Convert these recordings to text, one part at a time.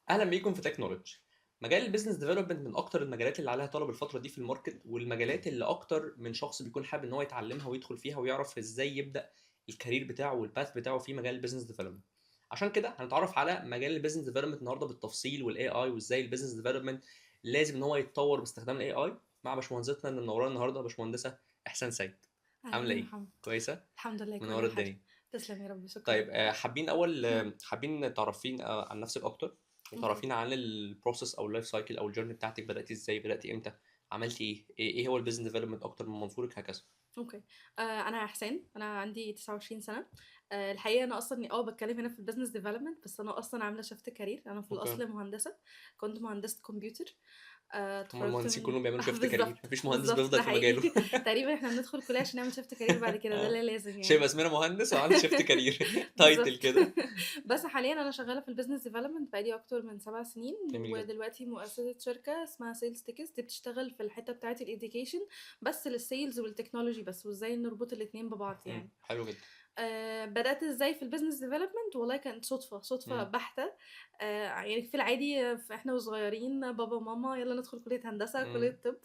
اهلا بيكم في تكنولوجي. مجال البيزنس ديفلوبمنت من اكتر المجالات اللي عليها طلب الفتره دي في الماركت، والمجالات اللي اكتر من شخص بيكون حابب ان هو يتعلمها ويدخل فيها ويعرف ازاي يبدا الكارير بتاعه والباث بتاعه في مجال البيزنس ديفلوبمنت. عشان كده هنتعرف على مجال البيزنس ديفلوبمنت النهارده بالتفصيل، والاي اي، وازاي البيزنس ديفلوبمنت لازم ان هو يتطور باستخدام الاي اي، مع باشمهندستنا اللي منورانا النهارده باشمهندسه احسان سيد. عامله أهلًا يا ايه؟ محمد، كويسه؟ الحمد لله منوره كله حلو، الدنيا. تسلم يا رب شكرًا. طيب حابين اول حابين تعرفين عن نفسك اكتر، أوكي، وتعرفين عن البروسيس او اللايف سايكل او الجيرني بتاعتك. بداتي ازاي؟ بداتي امتى؟ عملتي ايه هو البيزنس ديفلوبمنت اكتر من منظورك هكذا. أوكي. أنا إحسان، أنا عندي 29 سنة. الحقيقة أنا أصلًا باتكلم هنا في الbusiness development، بس أنا أصلًا عاملة shift career. أنا في اوكي. الأصل مهندسة، كنت مهندسة كمبيوتر. هم اتخرجت المهندسين من كلهم بيعملوا شيفت كارير، بالضبط، مفيش مهندس بالضبط، بيفضل ده في مجاله. حقيقي. تقريبًا إحنا بندخل كلية عشان نعمل shift career بعد كده، ده اللي لازم شايف يعني. اسمنا مهندس وعملت شيفت كارير. تايتل بالضبط. كده. بس حاليًا أنا شغالة في الbusiness development بقى لي أكتر من 7 سنين، جميل جدا. ودلوقتي مؤسسة شركة اسمها sales tickets، دي بتشتغل في الحتة بتاعة الeducation بس للsales والtechnology بس، وإزاي نربط الاتنين ببعض يعني. حلو جدا. بدأت إزاي في الbusiness development؟ والله كانت صدفة مم. بحتة. يعني في العادي إحنا وصغيرين بابا وماما يالّا ندخل كلية هندسة، مم. كلية طب.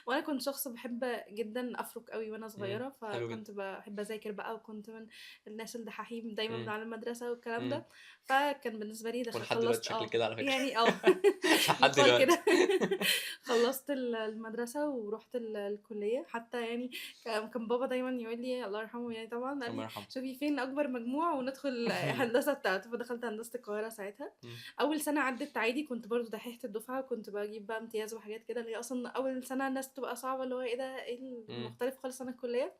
وأنا كنت شخص باحب جدًا أفرُك أوي وأنا صغيرة، حلو جدا. فكنت باحب أذاكر بقى، وكنت من الناس الدحاحين دايمًا من مم. على المدرسة والكلام مم. ده. فكان بالنسبة لي ولحد دلوقتي خلّصت شكلك كده على فكره. يعني لحد يُقال دلوقتي. كده. خلّصت المدرسة ورُحت الكلية، حتى يعني كان بابا دايمًا يقول لي الله يرحمه يعني طبعًا، قال الله لي: يرحمه. "شوفي فين أكبر مجموع وندخل هندسة بتاعته." فدخلت هندسة القاهرة ساعتها. مم. أول سنة عدِّت عادي، كنت برضه دحيحة الدفعة، وكنت باجيب بقى امتياز وحاجات كده، اللي هي أصلًا أول سنة الناس بتبقى صعبة، اللي هو إيه ده، إيه مم. المختلف خالص عن الكلية.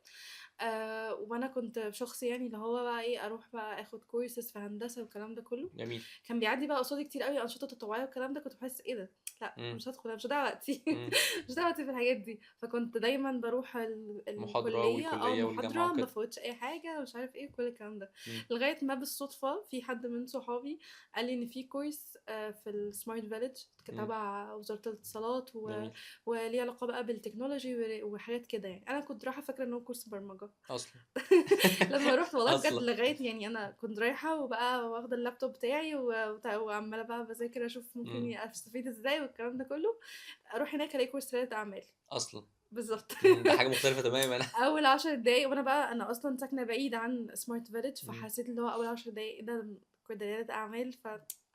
وأنا كنت شخص يعني اللي هو بقى إيه، أروح بقى آخد courses في هندسة والكلام ده كله. جميل. كان بيعدّي بقى قصادي كتير أوي أنشطة تطوعية والكلام ده، كنت باحس إيه ده، لأ مم. مش هادخل، أنا مش هاضيّع وقتي. مم. مش هاضيّع وقتي في الحاجات دي. فكنت دايمًا باروح محاضرة الكلية، والكلية والجامعة محاضرة، ما وكده. بافوّتش أي حاجة، مش عارف إيه، وكل الكلام ده. إمم. لغاية ما بالصدفة في حد من صحابي قال لي إن في course في الsmart village إمم. تبع وزارة الاتصالات، جميل. وليه علاقة بقى بالتكنولوجي وحاجات كده يعني. أنا كنت رايحة فاكرة إن هو course برمجة. أصلًا. لمّا رُحت والله بجد، أصلًا. لغاية يعني أنا كنت رايحة وبقى واخدة اللابتوب بتاعي وعمّالة بقى باذاكر أشوف إمم. ممكن أستفيد إزاي والكلام ده كلّه. أروح هناك ألاقي كورس ريادة أعمال. أصلًا. بالضبط. ده حاجة مختلفة تمامًا. أول 10 دقايق وأنا بقى أنا أصلًا ساكنة بعيد عن smart village، إمم. فحسيت اللي هو أول 10 دقايق إيه ده، كده ريادة أعمال،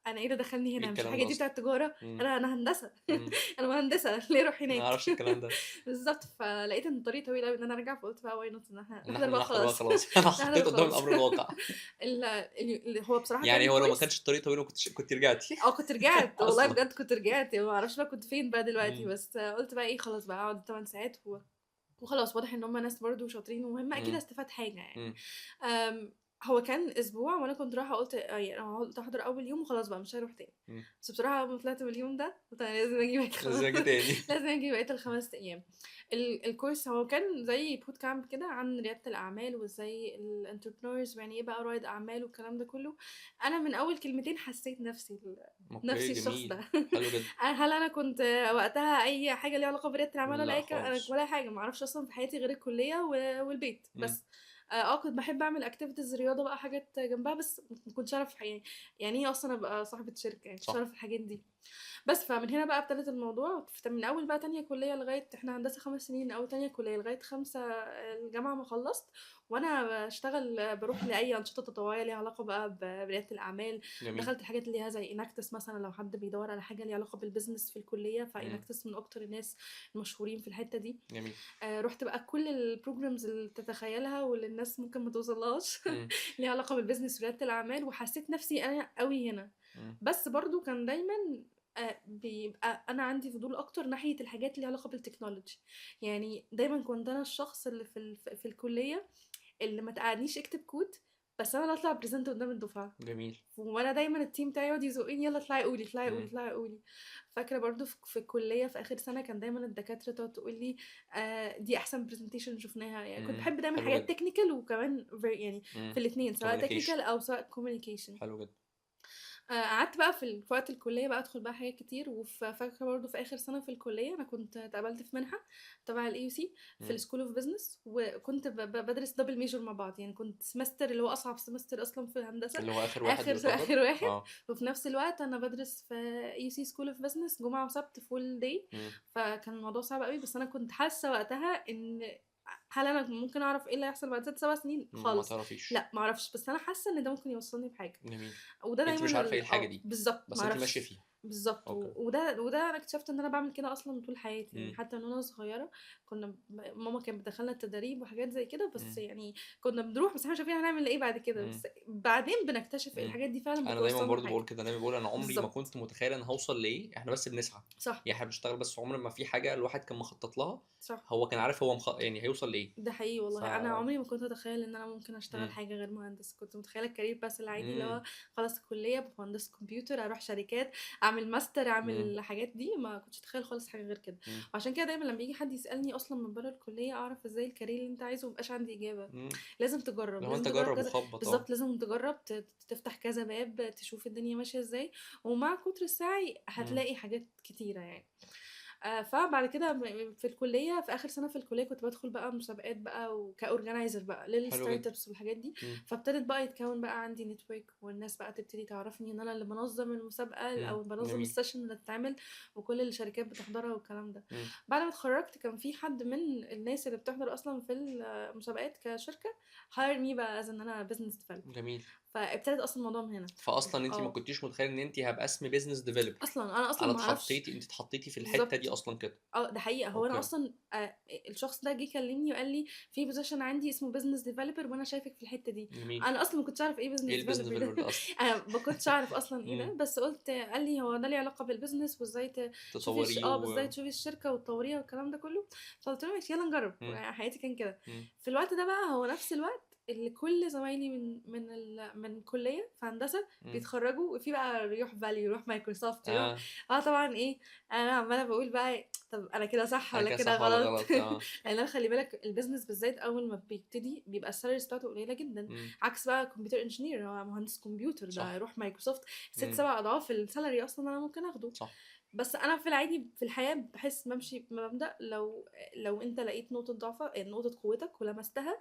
أنا إيه اللي دخلني إيه هنا، مش الكلام الحاجة ده دي أصلًا؟ بتاعة تجارة، إمم. أنا هندسة. إمم. أنا مهندسة ليه أروح ما هناك؟ أعرفش الكلام ده. بالضبط. فلقيت إن الطريق طويل أوي إن أنا أرجع، فقُلت بقى why not إن إحنا إن نحضر إحنا بقى نحضر بقى وخلاص. خلاص. أنا نحضر حطيت قدّام وخلاص. الأمر الواقع. هو بصراحة يعني كان هو لو ما كويس. كانش الطريق طويل كنتِ رجعتِ. كنت رجعت، والله أصلًا. بجد كنت رجعت، ما أعرفش بقى كنت فين بقى دلوقتي، إمم. بس قُلت بقى إيه خلاص بقى أقعد 8 ساعات وخلاص، واضح إن هُم ناس برضه شاطرين ومهمة، أكيد إمم. هاستفاد حاجة يعني. إمم. هو كان أسبوع وأنا كنت رايحة، قُلت يعني أنا قُلت أحضر أول يوم وخلاص بقى مش هاروح تاني. إمم. بس بصراحة أول ما طلعت من اليوم ده قُلت أنا لازم آجي بقية لازم آجي تاني. لازم آجي بقية ال5 أيام. الcourse هو كان زي boot camp كده عن ريادة الأعمال، وإزاي الentrepreneurs، ويعني إيه بقى رائد أعمال والكلام ده كلّه. أنا من أول كلمتين حسيت أوكي نفسي الشخص ده. جميل. حلو جدًا. هل أنا كنت وقتها أي حاجة ليها علاقة بريادة الأعمال ولا لأ أي أنا خالص. ولا حاجة، ما أعرفش أصلًا في حياتي غير الكلية والبيت إمم. بس. كنت باحب أعمل activities رياضة بقى، حاجات جنبها، بس ما كنتش أعرف يعني إيه أصلًا أبقى صاحبة شركة، يعني ما كنتش صح. أعرف الحاجات دي. بس فمن هنا بقى ابتدت الموضوع، من أول بقى تانية كلية لغاية إحنا هندسة 5 سنين، من أول تانية كلية لغاية 5 الجامعة ما خلّصت. وأنا باشتغل باروح لأي أنشطة تطوعية ليها علاقة بقى بريادة الأعمال. جميل. دخلت الحاجات اللي ليها زي Enactus مثلًا، لو حد بيدوّر على حاجة ليها علاقة بالbusiness في الكلية، إمم. فEnactus من أكتر الناس المشهورين في الحتة دي. جميل. رُحت بقى كل الprograms اللي تتخيلها واللي الناس ممكن ما توصلهاش إمم. ليها علاقة بالbusiness وريادة الأعمال، وحسيت نفسي أنا أوي هنا. إمم. بس برضه كان دايمًا بيبقى أنا عندي فضول أكتر ناحية الحاجات اللي ليها علاقة بالتكنولوجي. يعني دايمًا كنت أنا الشخص اللي في الكلية اللي ما تقعدنيش اكتب كود، بس أنا اللي أطلع present قدام الدفعة. جميل. وأنا دايمًا الteam بتاعي يقعد يزقني يالّا اطلعي قولي، اطلعي قولي، إمم. اطلعي قولي. فاكرة برضه في الكلية في آخر سنة كان دايمًا الدكاترة تقعد تقول لي دي أحسن presentation شُفناها. يعني كنت إمم. باحب دايمًا حلو حاجات جدًا. technical وكمان يعني إمم. في الاتنين، سواء communication. technical أو سواء communication. حلو جدًا. قعدت بقى في وقت الكلية بقى ادخل بقى حاجات كتير، فاكرة برضه في اخر سنة في الكلية انا كنت اتقبلت في منحة تبع الاي يو سي في مم. السكول اوف بزنس، وكنت بدرس دبل ميجر مع بعض، يعني كنت سمستر اللي هو اصعب سمستر اصلا في الهندسة، اللي هو اخر واحد اخر يعتبر. اخر واحد. اه. وفي نفس الوقت انا بدرس في اي يو سي سكول اوف بزنس جمعة وسبت فول داي، مم. فكان الموضوع صعب قوي. بس انا كنت حاسة وقتها ان هل انا ممكن اعرف ايه اللي هيحصل بعد 6 7 سنين؟ ما خالص تعرفيش. لا معرفش، بس انا حاسة ان ده ممكن يوصلني بحاجة. جميل. وده انت مش دايما عارفه ايه الحاجه دي بالظبط بس انت ماشيه معرفش. فيها. بالظبط اوكي. وده انا اكتشفت ان انا بعمل كده اصلا طول حياتي، يعني مم. حتى من وانا صغيره كنا ماما كانت بتدخلنا التدريب وحاجات زي كده، بس مم. يعني كنا بنروح، بس احنا مش عارفين هنعمل ايه بعد كده، مم. بس بعدين بنكتشف مم. الحاجات دي فعلا انا دايما بتوصلنا برضو لحاجه. بقول كده، دايما بقول انا عمري ما بالظبط. كنت متخيل ان هوصل لايه، احنا بس بنسعى. صح. يعني احنا بنشتغل بس، عمر ما في حاجه الواحد كان مخطط لها. صح. هو كان عارف هو يعني هيوصل لايه. ده حقيقي ف والله، انا عمري ما كنت اتخيل ان انا ممكن اشتغل مم. حاجه غير مهندس. كنت متخيله الكارير بس العادي اللي هو مم. خلاص الكليه ابقى مهندس كمبيوتر، اروح شركات، اعمل ماستر، اعمل مم. الحاجات دي. ما كنتش اتخيل خالص حاجه غير كده. مم. وعشان كده دايما لما يجي حد يسالني اصلا من بره الكليه اعرف ازاي الكارير اللي انت عايزه، مبقاش عندي اجابه. مم. لازم تجرب، لو لازم انت تجرب جرب كذا. وخبط. اه. بالظبط، لازم تجرب تفتح كذا باب، تشوف الدنيا ماشيه ازاي، ومع كتر السعي مم. هتلاقي حاجات كتيره يعني. فبعد كده في الكلية في آخر سنة في الكلية كنت بدخل بقى مسابقات بقى وكأورجنايزر بقى حلو للستارت جدا. ابس والحاجات دي. مم. فابتدت بقى يتكون بقى عندي نتورك، والناس بقى تبتدي تعرفني ان انا اللي بنظم المسابقة مم. او بنظم جميل. السيشن اللي بتتعمل، وكل الشركات بتحضرها والكلام ده. مم. بعد ما اتخرجت كان في حد من الناس اللي بتحضر اصلا في المسابقات كشركة هاير مي بقى از ان انا بزنس ديفلوبر. جميل. فابتدت اصلا الموضوع من هنا. فاصلا انت ما اه كنتيش متخيل ان انت هبقى اسم بيزنس ديفلوبر. اصلا انا اصلا انا ما اعرفش. اتحطيتي، انت اتحطيتي في الحته دي بالظبط. اصلا كده. ده حقيقة. هو انا اوكي. اصلا الشخص ده جه كلمني وقال لي في بوزيشن عندي اسمه بزنس ديفلوبر وانا شايفك في الحتة دي. جميل. انا اصلا ما كنتش اعرف ايه بزنس ايه البيزنس ديفلوبر ديفلوبر ده. ده اصلا؟ انا ما كنتش اعرف اصلا ايه ده، مم. بس قلت قال لي هو ده ليه علاقة بالبزنس وازاي تشوفي تطوريه ازاي تشوفي الشركة وتطوريها والكلام ده كله. فقلت له ماشي يلا نجرب، مم. يعني حياتي كان كده. مم. في الوقت ده بقى هو نفس الوقت اللي كل زمايلي من كلية في هندسة مم. بيتخرجوا، وفي بقى يروح فاليو، يروح مايكروسوفت، يروح. اه. طبعا ايه، انا عماله بقول بقى طب انا كده صح انا ولا كده كده صح ولا غلط؟ غلط؟ اه. لان انا خلي بالك البيزنس بالذات اول ما بيبتدي بيبقى السالاريز بتاعته قليله جدا، مم. عكس بقى كمبيوتر انجينير، هو مهندس كمبيوتر ده صح. يروح مايكروسوفت ست مم. سبع اضعاف السالاري اصلا انا ممكن اخده. صح. بس انا في العادي في الحياه بحس بمشي بمبدأ لو انت لقيت نقطه ضعفك نقطه قوتك ولمستها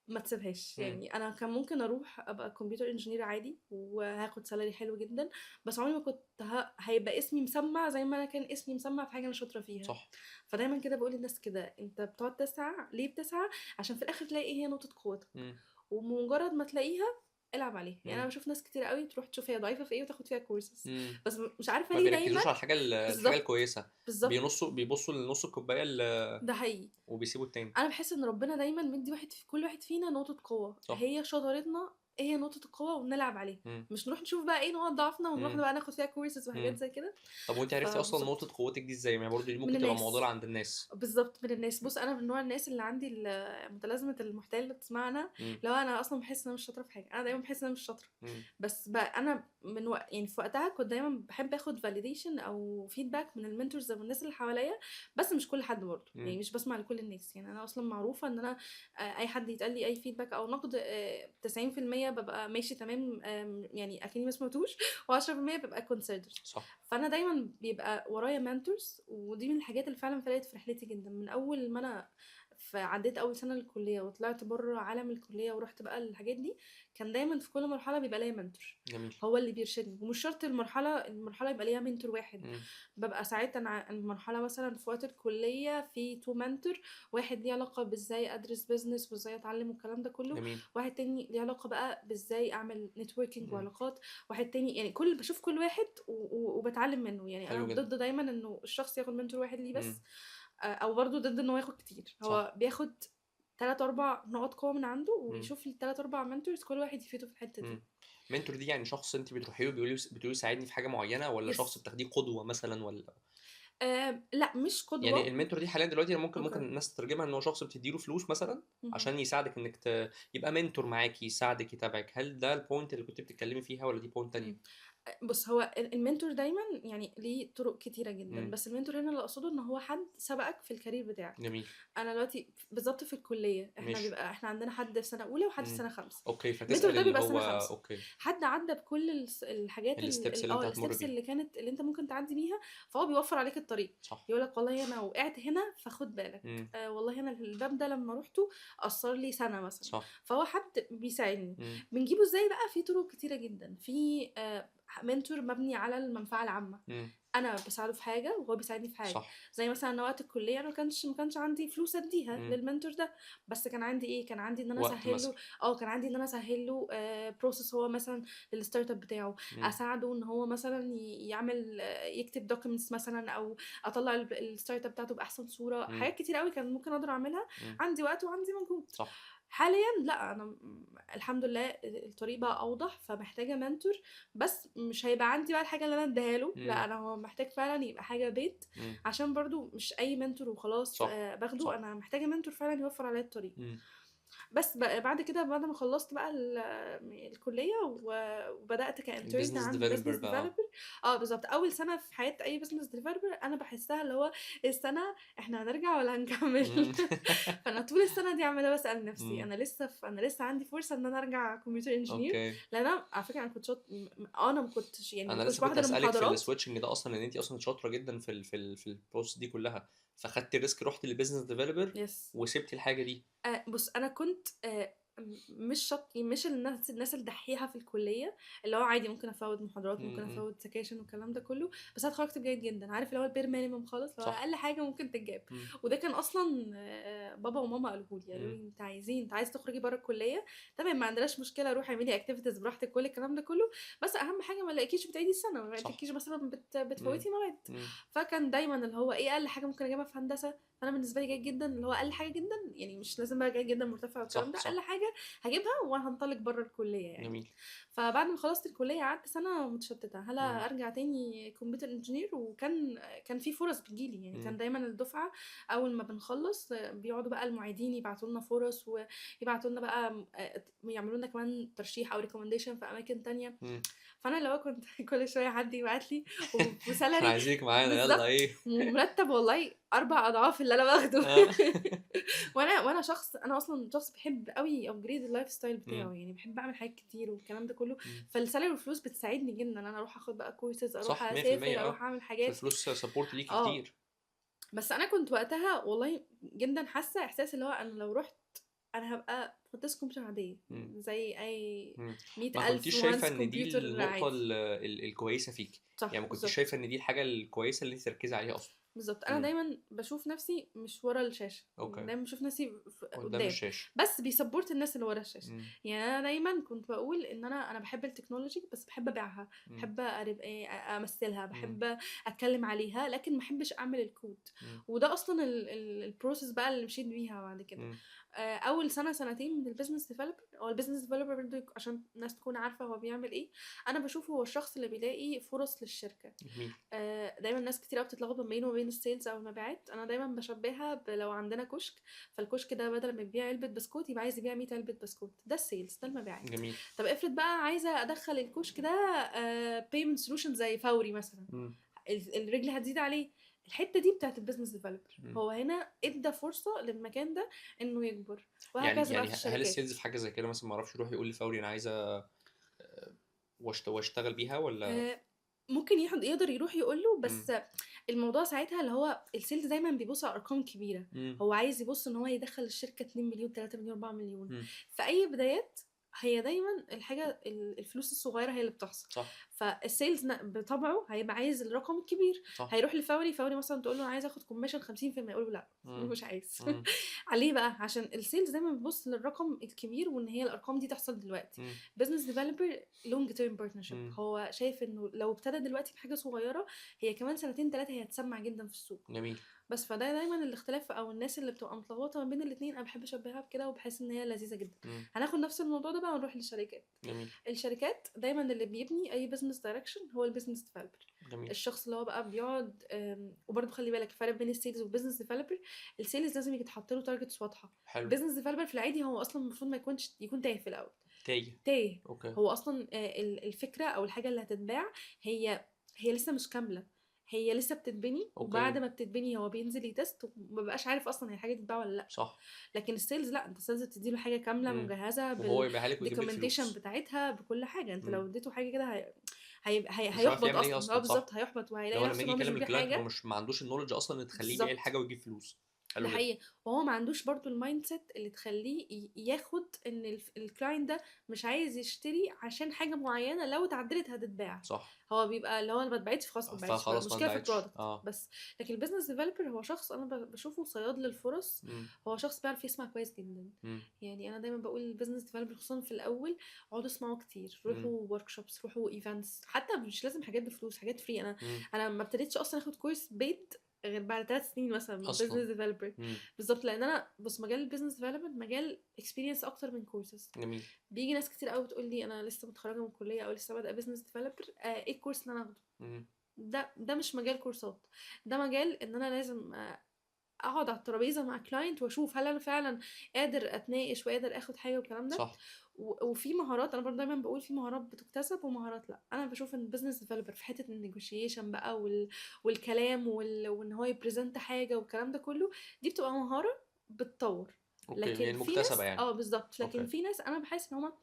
ما تسيبهاش. مم. يعني انا كان ممكن اروح ابقى كمبيوتر انجينير عادي وهاخد سالري حلو جدا، بس عمري ما كنت هيبقى اسمي مسمع زي ما انا كان اسمي مسمع في حاجه انا شاطره فيها. صح. فدايما كده بقول للناس كده، انت بتقعد تسعى ليه؟ بتسعى عشان في الاخر تلاقي ايه هي نقطه قوتك، مم. ومجرد ما تلاقيها العب عليها. يعني مم. انا بشوف ناس كتير قوي تروح تشوف هي ضعيفه في ايه وتاخد فيها كورسز، مم. بس مش عارفه ما ليه دايما. بيركزوش على الحاجه الحاجه بالظبط. الكويسه. بالظبط. بيبصوا لنص الكوبايه ده حقيقي. وبيسيبوا التاني. انا بحس ان ربنا دايما مدي كل واحد فينا نقطة قوة، صح. هي شطارتنا ايه هي نقطة القوة ونلعب عليها. مم. مش نروح نشوف بقى ايه نقط ضعفنا ونروح مم. بقى ناخد فيها كورسز وحاجات مم. زي كده. طب وانت عرفتي اصلا نقطه فبالظبط. قوتك دي ازاي؟ ما هي برضه دي من ممكن تبقى معضله الناس. عند الناس. بالظبط من الناس. بص انا من نوع الناس اللي عندي متلازمه المحتال اللي بتسمعنا. مم. لو انا اصلا بحس ان انا مش شاطره في حاجه، انا دايما بحس ان انا مش شاطره. مم. بس بقى انا يعني في وقتها كنت دايما بحب اخد فاليديشن او فيدباك من المنتورز والناس اللي حواليا، بس مش كل حد برضه، مم. يعني مش بسمع لكل الناس. يعني انا اصلا معروفه ان انا اي حد يتقال لي اي فيدباك او نقد 90% ببقى ماشي تمام، يعني اكني ما سمعتوش، و10% ببقى كونسيدر. صح. فانا دايما بيبقى ورايا منتورز، ودي من الحاجات اللي فعلا فرقت في رحلتي جدا. من اول ما انا عديت اول سنه للكليه وطلعت بره عالم الكليه ورحت بقى الحاجات دي، كان دايما في كل مرحله بيبقى ليا منتور جميل. هو اللي بيرشدني. ومش شرط المرحله يبقى ليها منتور واحد. مم. ببقى ساعات انا المرحله مثلا في وقت الكليه في تو منتور، واحد ليه علاقه بازاي ادرس بزنس وازاي اتعلم والكلام ده كله، جميل. واحد تاني ليه علاقه بقى بازاي اعمل نتوركينج مم. وعلاقات، واحد تاني يعني بشوف كل واحد وبتعلم منه. يعني انا حلو جدا. ضد دايما انه الشخص ياخد منتور واحد ليه مم. بس، او برضه ضد انه ياخد كتير. صح. هو بياخد 3 4 نقط قوة من عنده مم. ويشوف التلات 4 منتورز كل واحد يفيده في الحتة دي. منتور دي يعني شخص انت بتروحي له بتقولي ساعدني في حاجه معينه، ولا شخص يس. بتاخديه قدوه مثلا، ولا؟ لا مش يعني قدوة. المنتور دي حاليا دلوقتي ممكن اوكي. الناس تترجمها ان هو شخص بتديله فلوس مثلا مهم. عشان يساعدك انك يبقى منتور معاكي، يساعدك، يتابعك. هل ده البوينت اللي كنت بتتكلمي فيها، ولا دي بوينت تانية؟ بص، هو المنتور دايما يعني ليه طرق كتيره جدا، امم. بس المنتور هنا اللي اقصده ان هو حد سبقك في الكارير بتاعك. جميل. انا دلوقتي بالظبط في الكليه احنا مش. بيبقى احنا عندنا حد في سنه اولى وحد في امم. سنه خمسه. اوكي، المنتور فتسأل ده اللي بيبقى هو سنه خمسه، اوكي حد عدى بكل الحاجات الستبس اللي انت هتمر الستبس بيها. اللي كانت اللي انت ممكن تعدي بيها، فهو بيوفر عليك الطريق. صح. يقول لك والله انا وقعت هنا فخد بالك، امم. والله انا الباب ده لما روحته اثر لي سنه مثلا. صح. فهو حد بيساعدني. امم. بنجيبه ازاي بقى؟ في طرق كتيره جدا. في منتور مبني على المنفعه العامه، امم. انا بساعده في حاجه وهو بيساعدني في حاجه. صح. زي مثلا أنا وقت الكليه انا ما كانش عندي فلوس اديها امم. للمنتور ده، بس كان عندي ايه؟ كان عندي ان انا وقت اسهل له. مثلا. كان عندي ان انا اسهل له بروسيس هو مثلا للستارت اب بتاعه. امم. اساعده ان هو مثلا يعمل يكتب دوكيومنتس مثلا، او اطلع الستارت اب بتاعته باحسن صوره. امم. حاجات كتير قوي كان ممكن اقدر اعملها. امم. عندي وقت وعندي مجهود. صح. حاليا لا، انا الحمد لله الطريق بقى اوضح، فمحتاجه منتور. بس مش هيبقى عندي بقى الحاجه اللي انا اديها له، لا، امم. انا هو محتاج فعلا يبقى حاجه بيت. امم. عشان برضو مش اي منتور وخلاص صح. باخده. صح. انا محتاجه منتور فعلا يوفر عليا الطريق. امم. بس بعد كده، بعد ما خلصت بقى الكليه وبدات كانترن البيزنس عند ديفلوبر بزنس بقى. ديفلوبر. بالظبط، اول سنه في حياه اي بزنس ديفلوبر انا بحسها اللي هو السنه احنا هنرجع ولا هنكمل. امم. فانا طول السنه دي عماله بسال نفسي، امم. انا لسه عندي فرصه ان انا ارجع كمبيوتر انجينير. اوكي. لان انا على فكره انا كنت انا ما كنتش يعني ما انا كنتش لسه كنت بحضر اسالك في المحاضرات. السويتشنج ده اصلا، ان انت اصلا شاطره جدا في البروسس دي كلها، فخدت الريسك رحت للبيزنس ديفلوبر يس. وسبتي الحاجه دي. بص، انا كنت مش الناس الدحيحه في الكليه، اللي هو عادي ممكن افوت محاضرات، ممكن امم. افوت سكاشن والكلام ده كله. بس انا اتخرجت بجيد جدا، عارف اللي هو البير مينيمم خالص، اللي هو صح. اقل حاجه ممكن تتجاب. امم. وده كان اصلا بابا وماما قالوا لي امم. انت عايز تخرجي بره الكليه، تمام، ما عندناش مشكله، روحي اعملي اكتيفيتيز براحتك، كل الكلام ده كله. بس اهم حاجه ما الاقيكيش بتعيدي السنه، ما صح. تلاقيكيش مثلا امم. بتفوتي مواد. امم. فكان دايما اللي هو ايه اقل حاجه ممكن اجيبها في هندسه. فانا بالنسبه لي جيد جدا اللي هو اقل حاجه جدا، يعني مش لازم بقى جيد جدا مرتفع والكلام صح. ده، اقل صح. حاجه هجيبها وهنطلق بره الكليه يعني. جميل. فبعد ما خلصت الكليه قعدت سنه متشتته، هل امم. ارجع تاني كمبيوتر انجينير؟ كان في فرص بتجيلي يعني. كان امم. دايما الدفعه اول ما بنخلص بيقعدوا بقى المعيدين يبعتوا لنا فرص، ويبعتوا لنا بقى يعملوا لنا كمان ترشيح او ريكومنديشن في اماكن تانية. امم. فانا اللي هو كنت كل شويه حد يبعت لي احنا وسالري. عايزينك معانا يلا بالظبط، ايه. ومرتب والله 4 اضعاف اللي انا باخده. اه. انا اصلا شخص بيحب قوي ابجريد اللايف ستايل بتاعه، امم. يعني بحب اعمل حاجات كتير والكلام ده كله. امم. فالسالري والفلوس بتساعدني جدا ان انا اروح اخد بقى كورسز، اروح صح 100%. اسافر، اه، اروح اعمل حاجات. فالفلوس سبورت ليكي اه كتير. بس انا كنت وقتها والله جدا حاسه احساس اللي هو انا لو رحت انا هبقى مهندسة كمبيوتر عادية امم. زي أي امم. ما 100,000 كنتيش شايفه مهندس ان دي كمبيوتر النقطه عادي. الكويسه فيك؟ يعني صح، ما كنتيش بالظبط. شايفه ان دي الحاجه الكويسه اللي انت تركزي عليها اصلا؟ بالظبط، انا امم. دايما بشوف نفسي مش ورا الشاشه، يعني اوكي. دايما بشوف نفسي قدام قدام، الشاشه. بس بيسبورت الناس اللي ورا الشاشه. امم. يعني انا دايما كنت بقول ان انا بحب التكنولوجي، بس بحب ابيعها، امم. بحب امثلها، امم. بحب اتكلم عليها، لكن ما بحبش اعمل الكود. امم. وده اصلا البروسيس بقى اللي مشيت بيها بعد كده. امم. اول سنه سنتين من البيزنس ديفلوبر، او البيزنس ديفلوبر برضه عشان الناس تكون عارفه هو بيعمل ايه. انا بشوفه هو الشخص اللي بيلاقي فرص للشركه. جميل. دايما ناس كتير قوي بتتلخبط ما بينه وبين السيلز او المبيعات. انا دايما بشبهها لو عندنا كشك، فالكشك ده بدل ما يبيع علبه بسكوت يبقى عايز يبيع 100 علبه بسكوت، ده السيلز، ده المبيعات. جميل. طب افرض بقى عايزه ادخل الكشك ده بيمنت سولوشن زي فوري مثلا، امم. الرجل هتزيد عليه. الحته دي بتاعت البيزنس ديفلوبر، امم. هو هنا ادى فرصه للمكان ده انه يكبر. يعني وهكذا بقى في هل الشركات. السيلز في حاجه زي كده مثلا ما اعرفش يروح يقول لفوري انا عايزه واشتغل بيها ولا؟ آه، ممكن يقدر يروح يقول له، امم. بس الموضوع ساعتها اللي هو السيلز دايما بيبص على ارقام كبيره. امم. هو عايز يبص ان هو يدخل الشركه 2 مليون 3 مليون 4 مليون. امم. في اي بدايات هي دايما الحاجه الفلوس الصغيره هي اللي بتحصل. صح. فالسيلز بطبعه هيبقى عايز الرقم الكبير. صح. هيروح لفوري مثلا تقول له انا عايز اخد كوميشن 50%، يقول له لا امم. مش عايز. امم. عليه بقى عشان السيلز دايما بتبص للرقم الكبير، وان هي الارقام دي تحصل دلوقتي. امم. بزنس ديفلوبر لونج تيرم بارتنرشيب، امم. هو شايف انه لو ابتدى دلوقتي بحاجه صغيره هي كمان سنتين 3 هي هتسمع جدا في السوق. جميل. بس فده دايما الاختلاف، او الناس اللي بتبقى متلخبطه ما بين الاثنين، انا بحب اشبهها بكده وبحس ان هي لذيذه جدا. امم. هناخد نفس الموضوع ده بقى ونروح للشركات. جميل. الشركات دايما اللي بيبني اي بزنس دايركشن هو البيزنس ديفلوبر. جميل. الشخص اللي هو بقى بيقعد وبرده خلي بالك الفرق بين السيلز والبيزنس ديفلوبر. السيلز لازم يتحط له تارجتس واضحه. حلو. البيزنس ديفلوبر في العادي هو اصلا المفروض ما يكون تايه في الاول. تايه. اوكي. هو اصلا الفكره او الحاجه اللي هتتباع هي لسه مش كامله، هي لسه بتتبني، وبعد اوكي. ما بتتبني هو بينزل يتست ومبقاش عارف اصلا هي حاجه تتباع ولا لا. صح. لكن السيلز لا، انت السيلز بتديله حاجه كامله مجهزه وهو يبيعها لك ويجيب لك بالدوكيومنتيشن فلوس. بتاعتها بكل حاجه. انت لو اديته حاجه كده مش عارف هيحبط يعمل ايه اصلا. اه اصلا. صح. بالظبط، هيحبط لو وهيلاقي لما نفسه ان يجي هو مش يكلم بيبيع الكلاينت هو حاجه. مش ما عندوش النولج اصلا اللي تخليه يبيع بالظبط، الحاجه ويجيب فلوس. ده حلو جدا. حقيقي. وهو ما عندوش برضو المايند سيت اللي تخليه ياخد ان الكلاينت ده مش عايز يشتري عشان حاجه معينه لو اتعدلت هتتباع. صح. هو بيبقى اللي هو ما اتباعتش خلاص، ما اتباعتش، فخلاص ما المشكله في اتباعتش. البرودكت بس. لكن البيزنس ديفلوبر هو شخص انا بشوفه صياد للفرص. مم. هو شخص بيعرف يسمع كويس جدا. مم. يعني انا دايما بقول البيزنس ديفلوبر خصوصا في الاول اقعدوا اسمعوا كتير، مم. روحوا ورك شوبس، روحوا ايفنتس، حتى مش لازم حاجات بفلوس، حاجات فري. مم. انا ما ابتديتش اصلا اخد كورس بيد غير بعد 3 سنين مثلا من اصلا. بزنس ديفلوبر. مم. بالظبط، لان انا بص مجال البيزنس ديفلوبمنت مجال اكسبيرينس اكتر من كورسز. جميل. بيجي ناس كتير قوي تقول لي انا لسه متخرجه من الكليه او لسه بادئه بزنس ديفلوبر، ايه الكورس اللي انا اخده؟ مم. ده مش مجال كورسات، ده مجال ان انا لازم اقعد على الترابيزه مع كلاينت واشوف هل انا فعلا قادر اتناقش وقادر اخد حاجه والكلام ده. صح. وفي مهارات، انا برضه دايما بقول في مهارات بتكتسب ومهارات لا. انا بشوف ان البيزنس ديفلوبر في حته النيجوشيشن بقى والكلام وان هو يبريزنت حاجه والكلام ده كله، دي بتبقى مهاره بتطور. اوكي، لكن يعني في مكتسبه ناس يعني. بالظبط، لكن اوكي. في ناس انا بحس ان هما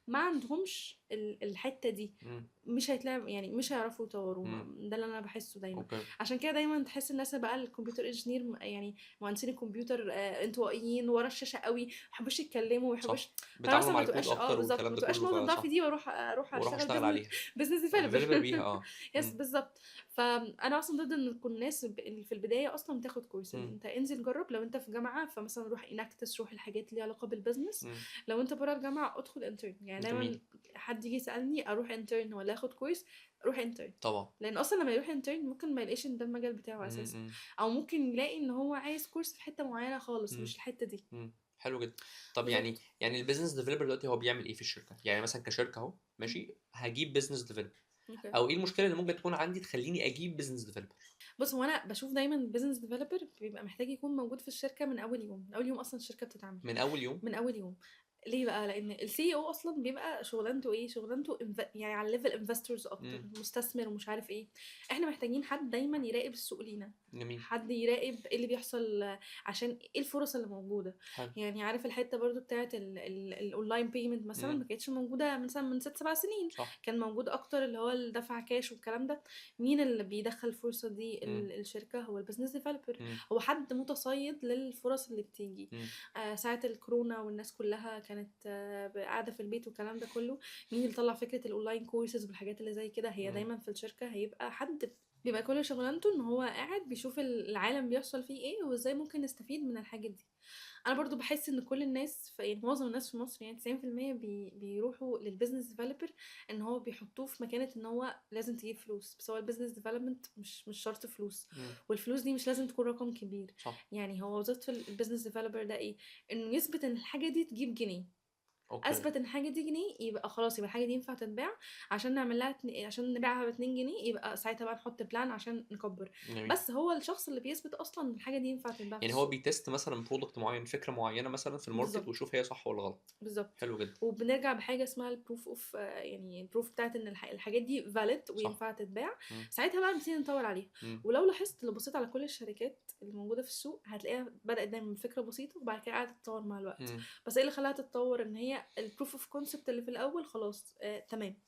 ما عندهمش الحته دي، مم. مش هيتلاقي يعني مش هيعرفوا يطوروا. مم. ده اللي انا بحسه دايما. اوكي. عشان كده دايما تحس الناس اللي بقى الكمبيوتر انجينير، يعني مهندسين الكمبيوتر انطوائيين ورا الشاشه قوي، ما بيحبوش يتكلموا، ما صح. بيحبوش. فانا بيتعاملوا مثلا مع ما الكود تبقاش اكتر بالظبط، والكلام ما ده تبقاش كله، نقطه ضعفي فصح. دي واروح واروح اشتغل اشتغل عليها. بزنس ديفلوبر ديفلوبر. بيها. اه. يس بالظبط. فانا اصلا ضد ان تكون الناس اللي في البدايه اصلا تاخد كورسز. مم. انت انزل جرب، لو انت في جامعه فمثلا روح اناكتس، روح الحاجات اللي ليها علاقه بالبزنس. مم. لو انت بره الجامعه ادخل انترن. يعني دايما جميل. حد يجي يسالني اروح انترن ولا اخد كورس، روح انترن. طبعا. لان اصلا لما يروح انترن ممكن ما يلاقيش ان ده المجال بتاعه مم. اساسا، مم. او ممكن يلاقي ان هو عايز كورس في حته معينه خالص مم. مش الحته دي. حلو جدا. طب يعني بالظبط. البيزنس ديفلوبر دلوقتي هو بيعمل ايه في الشركه؟ يعني مثلا كشركه اهو ماشي هجيب بيزنس ديفلوبر، اوكي. او ايه المشكله اللي ممكن تكون عندي تخليني اجيب بيزنس ديفلوبر؟ بص هو انا بشوف دايما البيزنس ديفلوبر بيبقى محتاج يكون موجود في الشركه من اول يوم. من اول يوم اصلا الشركه بتتعمل، من اول يوم. من اول يوم. ليه بقى؟ لان السي او اصلا بيبقى شغلانته ايه؟ شغلانته يعني على ليفل انفستورز اكتر، مستثمر ومش عارف ايه. احنا محتاجين حد دايما يراقب السوق لينا، جميل. حد يراقب ايه اللي بيحصل، عشان ايه الفرص اللي موجوده. حلو. يعني عارف الحته برضو بتاعت الاونلاين بيمنت مثلا، ما كانتش موجوده مثلا من 6-7 سنين. صح. كان موجود اكتر اللي هو الدفع كاش والكلام ده. مين اللي بيدخل الفرصه دي؟ الشركه، هو البيزنس ديفلوبر. هو حد متصيد للفرص اللي بتيجي. ساعه الكورونا والناس كلها كانت قاعده في البيت والكلام ده كله، مين اللي طلع فكره الاونلاين كورسز والحاجات اللي زي كده؟ هي دايما في الشركه هيبقى حد بيبقى كل شغلانته ان هو قاعد بيشوف العالم بيحصل فيه ايه وازاي ممكن نستفيد من الحاجات دي. انا برضو بحس ان كل الناس يعني معظم الناس في مصر يعني 90% بيروحوا للبيزنس ديفلوبر ان هو بيحطوه في مكانه ان هو لازم تجيب فلوس. بس هو البيزنس ديفلوبمنت مش شرط فلوس، والفلوس دي مش لازم تكون رقم كبير. صح. يعني هو وظيفه البيزنس ديفلوبر ده ايه؟ انه يثبت ان الحاجه دي تجيب جنيه. اثبت ان الحاجه دي جنيه يبقى خلاص، يبقى الحاجه دي ينفع تتباع. عشان نعمل لها عشان نبيعها ب2 جنيه يبقى ساعتها بقى نحط بلان عشان نكبر. جميل. بس هو الشخص اللي بيثبت اصلا ان الحاجه دي ينفع تتباع يعني هو بيتست مثلا برودكت معين، فكره معينه مثلا في الماركت، بالظبط. ويشوف هي صح ولا غلط. بالظبط. حلو جدا. وبنرجع بحاجه اسمها البروف اوف، يعني البروف بتاعت ان الحاجات دي فاليد وينفع تتباع. ساعتها بقى نبتدي نطور عليها. ولو لاحظت، لو بصيت على كل الشركات اللي موجوده في السوق هتلاقيها بدات دايما من فكره بسيطه وبعد كده قاعده تتطور مع الوقت. بس ايه اللي خلاها تتطور؟ ان هي البروف اوف كونسبت اللي في الاول خلاص تمام.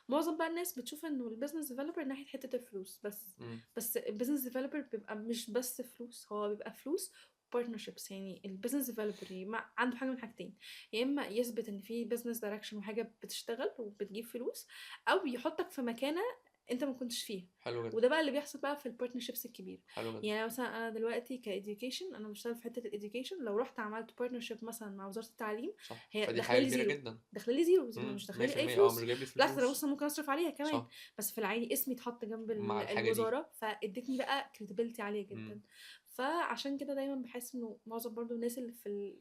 معظم بقى الناس بتشوف انه البيزنس ديفلوبر ناحيه حته الفلوس بس. بس البيزنس ديفلوبر بيبقى مش بس فلوس، هو بيبقى فلوس بارتنرشيبس. يعني البيزنس ديفلوبر عنده حاجه من حاجتين: يا اما يثبت ان في بيزنس دايركشن وحاجه بتشتغل وبتجيب فلوس، او يحطك في مكانه انت ما كنتش فيها. حلو جدا. وده بقى اللي بيحصل بقى في البارتنرشيبس الكبيره. حلو جدا. يعني مثلا انا دلوقتي كايديوكيشن انا بشتغل في حته الاديوكيشن، لو رحت عملت بارتنرشيب مثلا مع وزاره التعليم، صح. هي فدي داخله حاجه لي كبيره زيرو. جدا. داخله لي زيرو، مش داخله لي اي 100%. فلوس. مش جايب لي بالعكس، انا فلوس. ممكن اصرف عليها كمان. صح. بس في العادي اسمي اتحط جنب مع الحاجه دي. الوزاره، فادتني بقى كريديبيلتي عاليه جدا. فعشان كده دايما بحس انه معظم برضو الناس اللي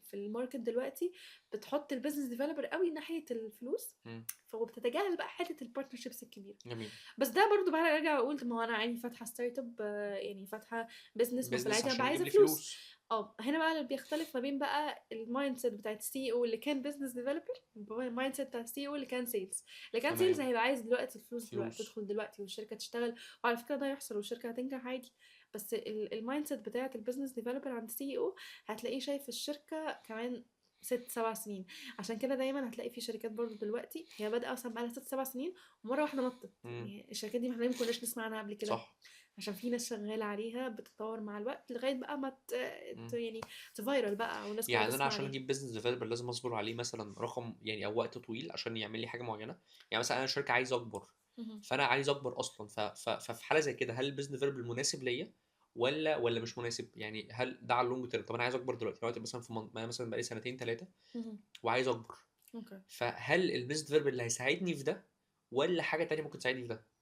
في الماركت دلوقتي بتحط البيزنس ديفلوبر قوي ناحيه الفلوس، مم. فبتتجاهل بقى حته البارتنرشيبس الكبيره. جميل. بس ده برضو برجع اقول طب ما هو انا عادي فاتحه ستارت اب، يعني فاتحه بزنس، ما في بيزنس العادي ابقى عشان يجيب عايزه لي فلوس. فلوس. هنا بقى اللي بيختلف ما بين بقى المايند سيت بتاعت السي او اللي كان بزنس ديفلوبر، المايند سيت بتاعت السي او اللي كان سيلز. اللي كان سيلز تمام. هيبقى عايز دلوقتي الفلوس دلوقتي، فلوس. تدخل دلوقتي والشركه تشتغل، وعلى فكره ده يحصل والشركه هتنجح عادي. بس المايند سيت بتاعت البزنس ديفلوبر عند السي او هتلاقيه شايف الشركه كمان 6 7 سنين. عشان كده دايما هتلاقي في شركات برضو دلوقتي هي بادئه اصلا بقالها 6 7 سنين ومره واحده نطت. مم. يعني الشركات دي احنا ما كناش نسمع عنها قبل كده، صح. عشان في ناس شغاله عليها بتتطور مع الوقت لغايه بقى ما مم. يعني تفايرل بقى والناس كلها يعني انا تسمع عشان عليها. اجيب بزنس ديفلوبر لازم اصبر عليه مثلا رقم يعني او وقت طويل عشان يعمل لي حاجه معينه. يعني مثلا انا شركه عايز اكبر، مهم. فانا عايز اكبر اصلا، ففي حاله زي كده هل البيزنس ديفلوبر المناسب ليا ولا مش مناسب؟ يعني هل ده على اللونج تيرم؟ طب انا عايز اكبر دلوقتي مثلا ما مثلا بقالي سنتين ثلاثه مهم. وعايز اكبر، اوكي. فهل البيزنس ديفلوبر اللي هيساعدني في ده ولا حاجه تانية ممكن تساعدني في ده؟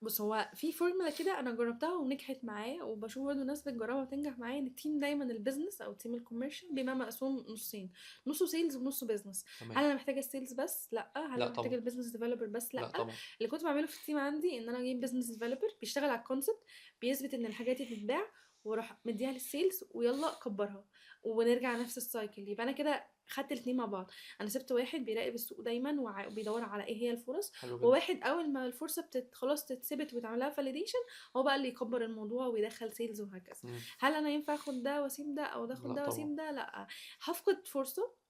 بص هو في فورمولا كده انا جربتها ونجحت معايا، وبشوف برضه ناس بتجربها وتنجح معايا، ان التيم دايما البيزنس او التيم الكوميرشال بيبقى مقسوم نصين، نصه سيلز ونصه بيزنس. تمام. هل انا محتاجه السيلز بس؟ لا. هل لا انا محتاجه طبعا. البيزنس ديفلوبر بس؟ لا لا. طبعا. اللي كنت بعمله في التيم عندي ان انا اجيب بيزنس ديفلوبر بيشتغل على الكونسبت، بيثبت ان الحاجات دي تتباع، واروح مديها للسيلز ويلا كبرها، ونرجع نفس السايكل. يبقى انا كده خدت الاتنين مع بعض. انا سبت واحد بيراقب السوق دايما وبيدور على ايه هي الفرص، حلو جدا. وواحد اول ما الفرصه خلاص تتثبت وتعمل لها فاليديشن هو بقى اللي يكبر الموضوع ويدخل سيلز وهكذا. مم. هل انا ينفع اخد ده واسيب ده او اخد لا ده طبعا. واسيب ده؟ لا، هفقد فرصه.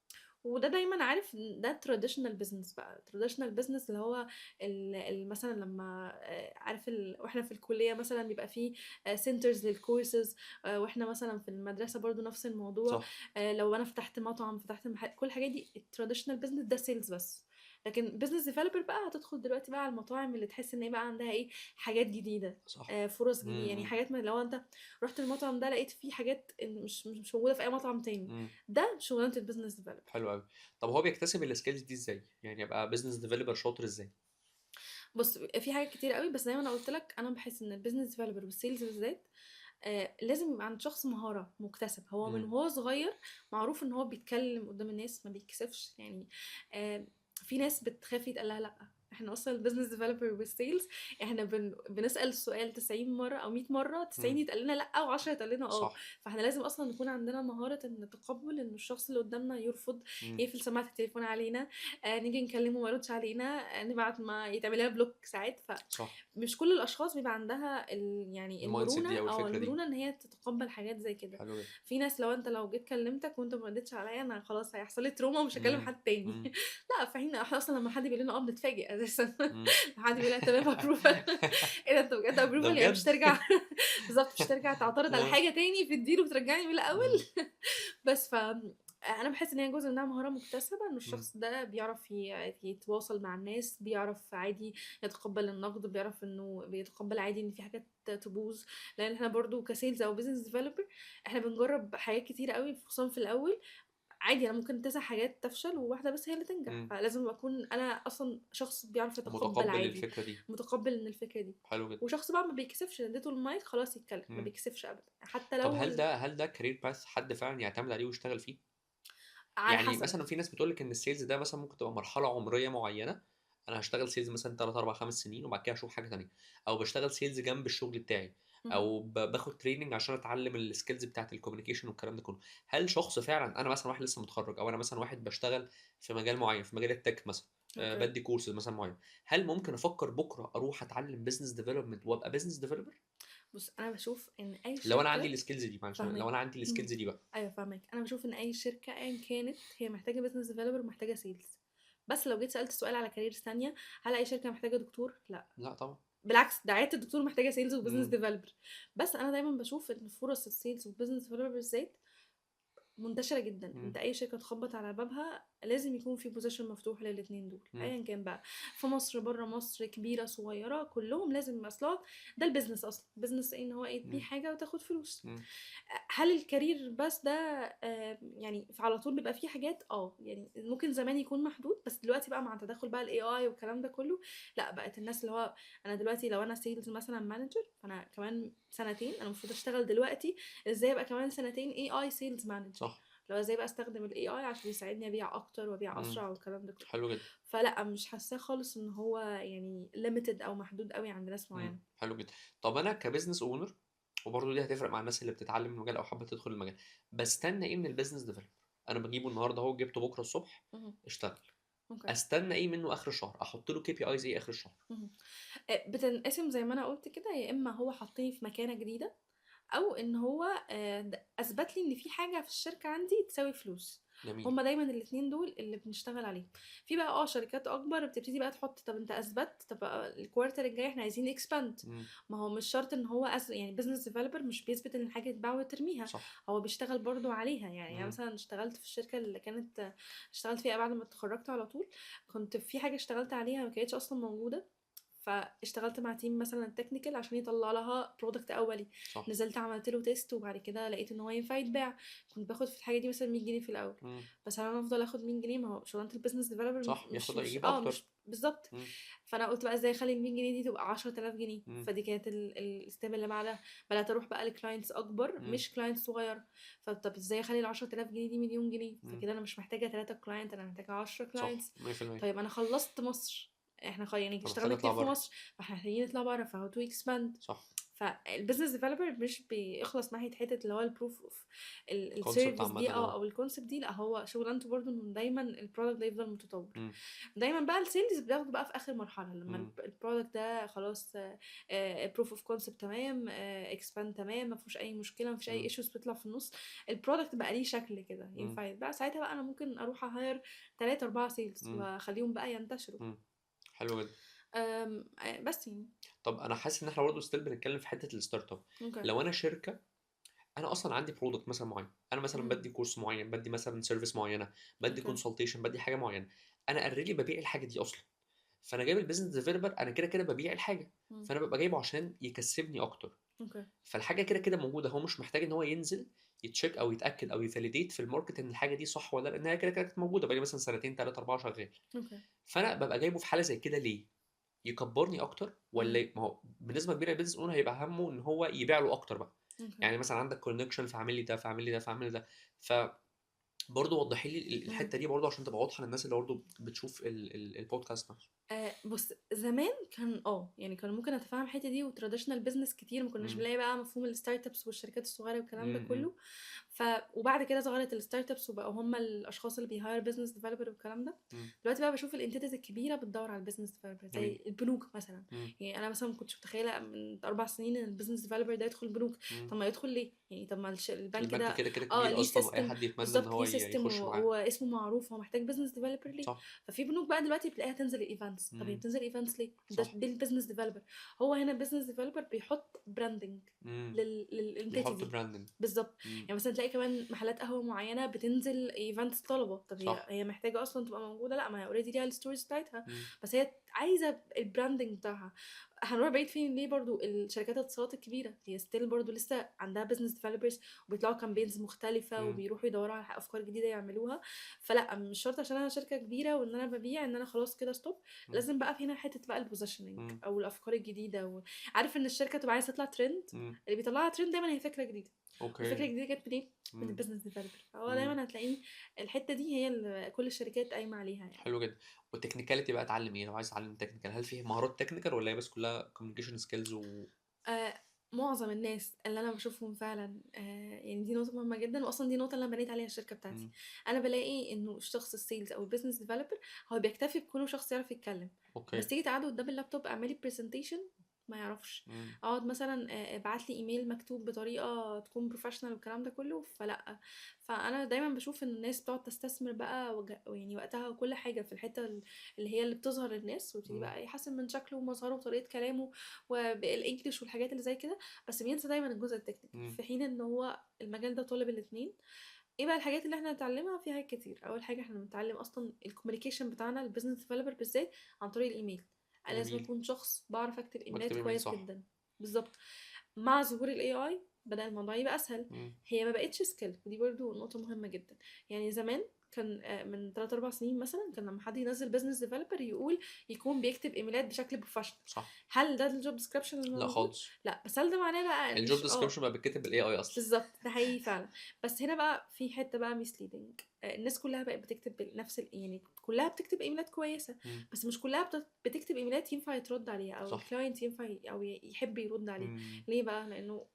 وده دايما عارف ده تراديشنال بزنس بقى، تراديشنال بزنس اللي هو مثلا لما عارف واحنا في الكليه مثلا بيبقى فيه سنترز للكورسز، واحنا مثلا في المدرسه برضو نفس الموضوع. صح. لو انا فتحت مطعم، فتحت محل، كل الحاجات دي التراديشنال بزنس ده سيلز بس. لكن بزنس ديفلوبر بقى هتدخل دلوقتي بقى على المطاعم اللي تحس ان هي بقى عندها ايه، حاجات جديده، صح. فرص جديده، يعني مم. حاجات. من لو انت رحت المطعم ده لقيت فيه حاجات مش موجوده في اي مطعم تاني، مم. ده شغلانه البيزنس ديفلوبر. حلو قوي. طب هو بيكتسب السكيلز دي ازاي؟ يعني ابقى بزنس ديفلوبر شاطر ازاي؟ بص في حاجات كتير قوي، بس زي ما انا قلت لك انا بحس ان البيزنس ديفلوبر والسيلز بالذات لازم يبقى عند شخص مهارة مكتسب. هو من مم. وهو صغير معروف ان هو بيتكلم قدام الناس ما بيتكسفش يعني. في ناس بتخاف يتقال لها لا. احنا اصلا البيزنس ديفلوبر والسيلز احنا بنسأل السؤال 90 مرة او 100 مرة، 90 مم. يتقال لنا لا و10 يتقال لنا اه. صح. فاحنا لازم اصلا نكون عندنا مهارة ان نتقبل ان الشخص اللي قدامنا يرفض، مم. يقفل سماعة التليفون علينا، نيجي نكلمه ما يردش علينا، نبعت ما يتعمل لنا بلوك ساعات. صح. مش كل الاشخاص بيبقى عندها يعني المايند سيت دي المرونه او او الفكره دي. المرونه ان هي تتقبل حاجات زي كده. حلو جدا. في ناس لو جيت كلمتك وانت ما ردتش عليا انا خلاص هيحصل لي تروما ومش هكلم مم. حد تاني. مم. لا، احنا اصلا لما حد بيقول لنا بنتفاجئ اساسا. مم. حد بيقول لنا تمام ابروفال. ايه ده انت بجد ده ابروفال؟ يعني مش بجد. ترجع بالظبط مش ترجع تعترض على حاجه تاني في الديل وترجعني من الاول. مم. بس انا بحس ان هي جزء منها مهاره مكتسبه، ان مم. الشخص ده بيعرف يتواصل مع الناس، بيعرف عادي يتقبل النقد، بيعرف انه بيتقبل عادي ان في حاجات تبوظ. لان احنا برضو كسيلز او بزنس ديفلوبر احنا بنجرب حاجات كتير قوي خصوصا في الاول. عادي انا ممكن 9 حاجات تفشل وواحده بس هي اللي تنجح، مم. فلازم اكون انا اصلا شخص بيعرف يتقبل متقبل عادي، الفكره دي. متقبل ان الفكره دي. حلو جدا. وشخص بقى ما بيكسفش، اديته المايك خلاص يتكلم ما مم. بيكسفش ابدا حتى طب لو هل ده كارير باث حد فعلا يعتمد عليه ويشتغل فيه؟ على يعني حسب. مثلا في ناس بتقول لك ان السيلز ده مثلا ممكن تبقى مرحله عمريه معينه، انا هشتغل سيلز مثلا 3 4 5 سنين وبعد كده اشوف حاجه تانية، او بشتغل سيلز جنب الشغل بتاعي، مهم. او باخد تريننج عشان اتعلم السكيلز بتاعت الكوميونيكيشن والكلام ده كله. هل شخص فعلا، انا مثلا واحد لسه متخرج او انا مثلا واحد بشتغل في مجال معين في مجال التك مثلا، اوكي. بدي كورسز مثلا معين، هل ممكن افكر بكره اروح اتعلم بزنس ديفلوبمنت وابقى بزنس ديفلوبر بص انا بشوف ان اي لو انا عندي شركه السكيلز دي؟ معلش، لو فاهمك. انا عندي السكيلز دي بقى. ايوه فاهمك. انا بشوف ان اي شركه ايا كانت هي محتاجه بزنس ديفلوبر ومحتاجه سيلز. بس لو جيت سالت سؤال على كاريرز تانية، هل اي شركه محتاجه دكتور؟ لا. لا طبعا. بالعكس ده عياده الدكتور محتاجه سيلز وبزنس امم. ديفلوبر. بس انا دايما بشوف ان فرص السيلز والبزنس ديفلوبر بالذات منتشره جدا. انت اي شركه تخبط على بابها لازم يكون في بوزيشن مفتوح للاتنين دول مم. ايا كان بقى، في مصر بره مصر، كبيره صغيره، كلهم لازم اصلا. ده البيزنس اصلا، بيزنس ان هو ايه، تبيع مم. حاجه وتاخد فلوس. مم. هل الكارير بس ده يعني على طول بيبقى فيه حاجات يعني ممكن زمان يكون محدود، بس دلوقتي بقى مع تدخل بقى الاي اي والكلام ده كله، لا بقت الناس اللي هو انا دلوقتي لو انا سيلز مثلا مانجر، فانا كمان سنتين انا المفروض اشتغل دلوقتي ازاي ابقى كمان سنتين اي اي سيلز مانجر، صح. لو ازاي بقى استخدم الاي اي عشان يساعدني ابيع اكتر وابيع مم. اسرع والكلام ده كله. حلو جدا. فلا مش حاساه خالص ان هو يعني limited او محدود قوي عند ناس معينه. حلو جدا. طب انا كبزنس اونر، وبرضه دي هتفرق مع الناس اللي بتتعلم المجال او حابه تدخل المجال، بستنى ايه من البيزنس ديفلوبر؟ انا بجيبه النهارده اهو، جبته بكره الصبح مهم. اشتغل، اوكي. استنى ايه منه اخر الشهر؟ احط له كي بي ايز ايه اخر الشهر؟ مهم. بتنقسم زي ما انا قلت كده، يا اما هو حاطيني في مكانه جديده، او ان هو اثبت لي ان في حاجه في الشركه عندي تساوي فلوس. جميل. هما دايما الاتنين دول اللي بنشتغل عليهم. في بقى شركات اكبر بتبتدي بقى تحط، طب انت اثبت، طب الكوارتر الجاي احنا عايزين اكسباند. مم. ما هو مش شرط ان هو يعني بزنس ديفلوبر مش بيثبت ان الحاجه تتباع وترميها، صح. هو بيشتغل برضو عليها. يعني انا مم. مثلا اشتغلت في الشركه اللي كانت اشتغلت فيها بعد ما اتخرجت على طول، كنت في حاجه اشتغلت عليها ما كانتش اصلا موجوده، فاشتغلت مع تيم مثلا تكنيكال عشان يطلع لها برودكت اولي. صح. نزلت عملت له تيست وبعد كده لقيت ان هو ينفع يتباع. كنت باخد في الحاجه دي مثلا 100 جنيه في الاول، مم. بس انا افضل اخد 100 جنيه؟ ما هو شغلانه البيزنس ديفلوبر صح، مش ياخد مش يجيب اكتر. مش بالظبط. مم. فانا قلت بقى ازاي اخلي ال 100 جنيه دي تبقى 10000 جنيه. مم. فدي كانت الستيب اللي بعدها، بدات اروح بقى لكلاينتس اكبر مم. مش كلاينتس صغيره. فطب ازاي اخلي ال 10000 جنيه دي مليون جنيه؟ مم. فكده انا مش محتاجه 3 كلاينت، انا محتاجه 10 صح، كلاينتس. 100%. طيب انا خلصت مصر، احنا يعني فمحتاج اشتغلنا اطلع كتير في بره. مصر، فاحنا محتاجين نطلع بره، فهو تو اكسباند. صح. فالبيزنس ديفلوبر مش بيخلص ناحيه حته اللي هو البروف اوف كونسبت السيرفيس عامه، دي اه. او الكونسبت دي، لا هو شغلانته برضو انه دايما البرودكت ده يفضل متطور. مم. دايما بقى السيلز بياخده بقى في اخر مرحله لما مم. البرودكت ده خلاص بروف اوف كونسبت تمام، اكسباند تمام، ما فيهوش اي مشكله، ما فيش اي مم. ايشوز بتطلع في النص، البرودكت بقى ليه شكل كده مم. ينفع يتباع. ساعتها بقى انا ممكن اروح اهاير 3 4 سيلز مم. واخليهم بقى ينتشروا. مم. حلو جدا. بس يعني. طب انا حاسس ان احنا برضه ستيل بنتكلم في حته الستارت اب. اوكي. لو انا شركه، انا اصلا عندي برودكت مثلا معين، انا مثلا مهم. بدي كورس معين، بدي مثلا سيرفيس معينه، بدي اوكي. كونسلتيشن، بدي حاجه معينه، انا اوريدي ببيع الحاجه دي اصلا. فانا جايب البيزنس ديفلوبر، انا كده كده ببيع الحاجه، مم. فانا ببقى جايبه عشان يكسبني اكتر. اوكي. فالحاجه كده كده موجوده، هو مش محتاج ان هو ينزل يتشيك او يتاكد او يفاليديت في الماركت ان الحاجه دي صح ولا لا، لان هي كده كده كانت موجوده بقالي مثلا سنتين 3 4 شغال. اوكي. فانا ببقى جايبه في حاله زي كده ليه؟ يكبرني اكتر، مم. ولا ما هو بنسبه كبيره البيزنس اونر هيبقى همه ان هو يبيع له اكتر بقى. اوكي. يعني مثلا عندك كونكشن، فاعمل لي ده، فاعمل لي ده، فاعمل لي ده. فبرضه وضحي لي مم. الحته دي برضه عشان تبقى واضحه للناس اللي برضه بتشوف البودكاست نفسه. بص زمان كان يعني كان ممكن اتفهم الحته دي، وتراديشنال بزنس كتير ما كناش امم. بنلاقي بقى مفهوم الستارت ابس والشركات الصغيره والكلام ده امم. كله. وبعد كده ظهرت الستارت ابس وبقوا هم الاشخاص اللي بيهاير بزنس ديفلوبر والكلام ده. امم. دلوقتي بقى بشوف الانتيتيز الكبيره بتدور على البيزنس ديفلوبر جميل. زي البنوك مثلا. امم. يعني انا مثلا ما كنتش متخيله من 4 سنين ان البيزنس ديفلوبر ده يدخل بنوك. امم. طب ما يدخل ليه؟ يعني طب ما البنك البنك ده كده كده كبير ليه اصلا، واي سيستم. حد يتمنى ان بالظبط هو ليه سيستم يخش معاه. وهو اسمه معروف، هو محتاج بزنس ديفلوبر ليه؟ صح. ففي بنوك بقى دلوقتي بتلاقيها تنزل الايفنتس. طب هي امم. بتنزل ايفنتس ليه؟ صح. ده البيزنس ديفلوبر. هو هنا البيزنس ديفلوبر بيحط براندنج امم. للانتيتي بيحط دي. براندنج. بالظبط. امم. يعني مثلا تلاقي كمان محلات قهوه معينه بتنزل ايفنتس طلبه. طب هي صح. هي محتاجه اصلا تبقى موجوده؟ لا، ما هي اوريدي ليها الستوريز بتاعتها، امم. بس هي عايزه البراندنج بتاعها. هنروح بعيد فين ليه؟ برضو الشركات الاتصالات الكبيره هي ستيل برضو لسه عندها بزنس ديفلوبرز، وبيطلعوا كامبينز مختلفه امم. وبيروحوا يدوروا على افكار جديده يعملوها. فلا مش شرط عشان انا شركه كبيره وان انا ببيع ان انا خلاص كده ستوب. لازم بقى في هنا حته بقى البوزيشننج امم. او الافكار الجديده عارف ان الشركه تبقى عايزه تطلع ترند، امم. اللي بيطلعها ترند دايما هي فكره جديده. والفكره اوكي. الجديده جت منين؟ من امم. البيزنس ديفلوبر. فهو امم. دايما هتلاقيني الحته دي هي اللي كل الشركات قايمه عليها يعني. حلو جدا. والتكنيكاليتي بقى اتعلم ايه لو عايز اتعلم تكنيكال؟ هل في مهارات تكنيكال، ولا هي بس كلها كوميونيكيشن سكيلز آه معظم الناس اللي انا بشوفهم فعلا يعني دي نقطه مهمه جدا، واصلا دي نقطه اللي انا بنيت عليها الشركه بتاعتي. مم. انا بلاقي انه الشخص السيلز او البيزنس ديفلوبر هو بيكتفي بكونه شخص يعرف يتكلم، اوكي. بس تيجي تقعدوا قدام اللابتوب اعملي برزنتيشن ما يعرفش. مم. اقعد مثلا ابعت لي ايميل مكتوب بطريقه تكون بروفيشنال والكلام ده كله، فلا. فانا دايما بشوف ان الناس بتقعد تستثمر بقى يعني وقتها وكل حاجه في الحته اللي هي اللي بتظهر للناس، ويبتدي مم. بقى يحسن من شكله ومظهره وطريقه كلامه والانجليش والحاجات اللي زي كده، بس بينسى دايما الجزء التكنيكال، مم. في حين ان هو المجال ده طالب الاتنين. ايه بقى الحاجات اللي احنا هنتعلمها؟ في حاجات كتير. اول حاجه احنا بنتعلم اصلا الكوميونيكيشن بتاعنا البيزنس ديفلوبر بالذات عن طريق الايميل. انا لازم جميل. اكون شخص بعرف اكتب بكتب ايميلات ايميل كويس صح. جدا. بالظبط. مع ظهور الاي اي بدأ الموضوع يبقى اسهل. مم. هي ما بقتش سكيل، ودي برضو نقطه مهمه جدا. يعني زمان كان من 3 4 سنين مثلا كان لما حد ينزل بزنس ديفلوبر يقول يكون بيكتب ايميلات بشكل بروفيشنال. صح. هل ده الجوب ديسكريبشن لا الموجود؟ خالص. لا. بس هل ده معناه بقى ان الجوب ديسكريبشن بقى بيتكتب بالاي اي اصلا. بالظبط، ده حقيقي فعلا. بس هنا بقى في حته بقى ميسليدنج. الناس كلها بقت بتكتب نفس يعني كلها بتكتب ايميلات كويسه، مم. بس مش كلها بتكتب ايميلات ينفع يترد عليها او صح. الكلاينت ينفع او يحب يرد عليها. مم. ليه بقى؟ لانه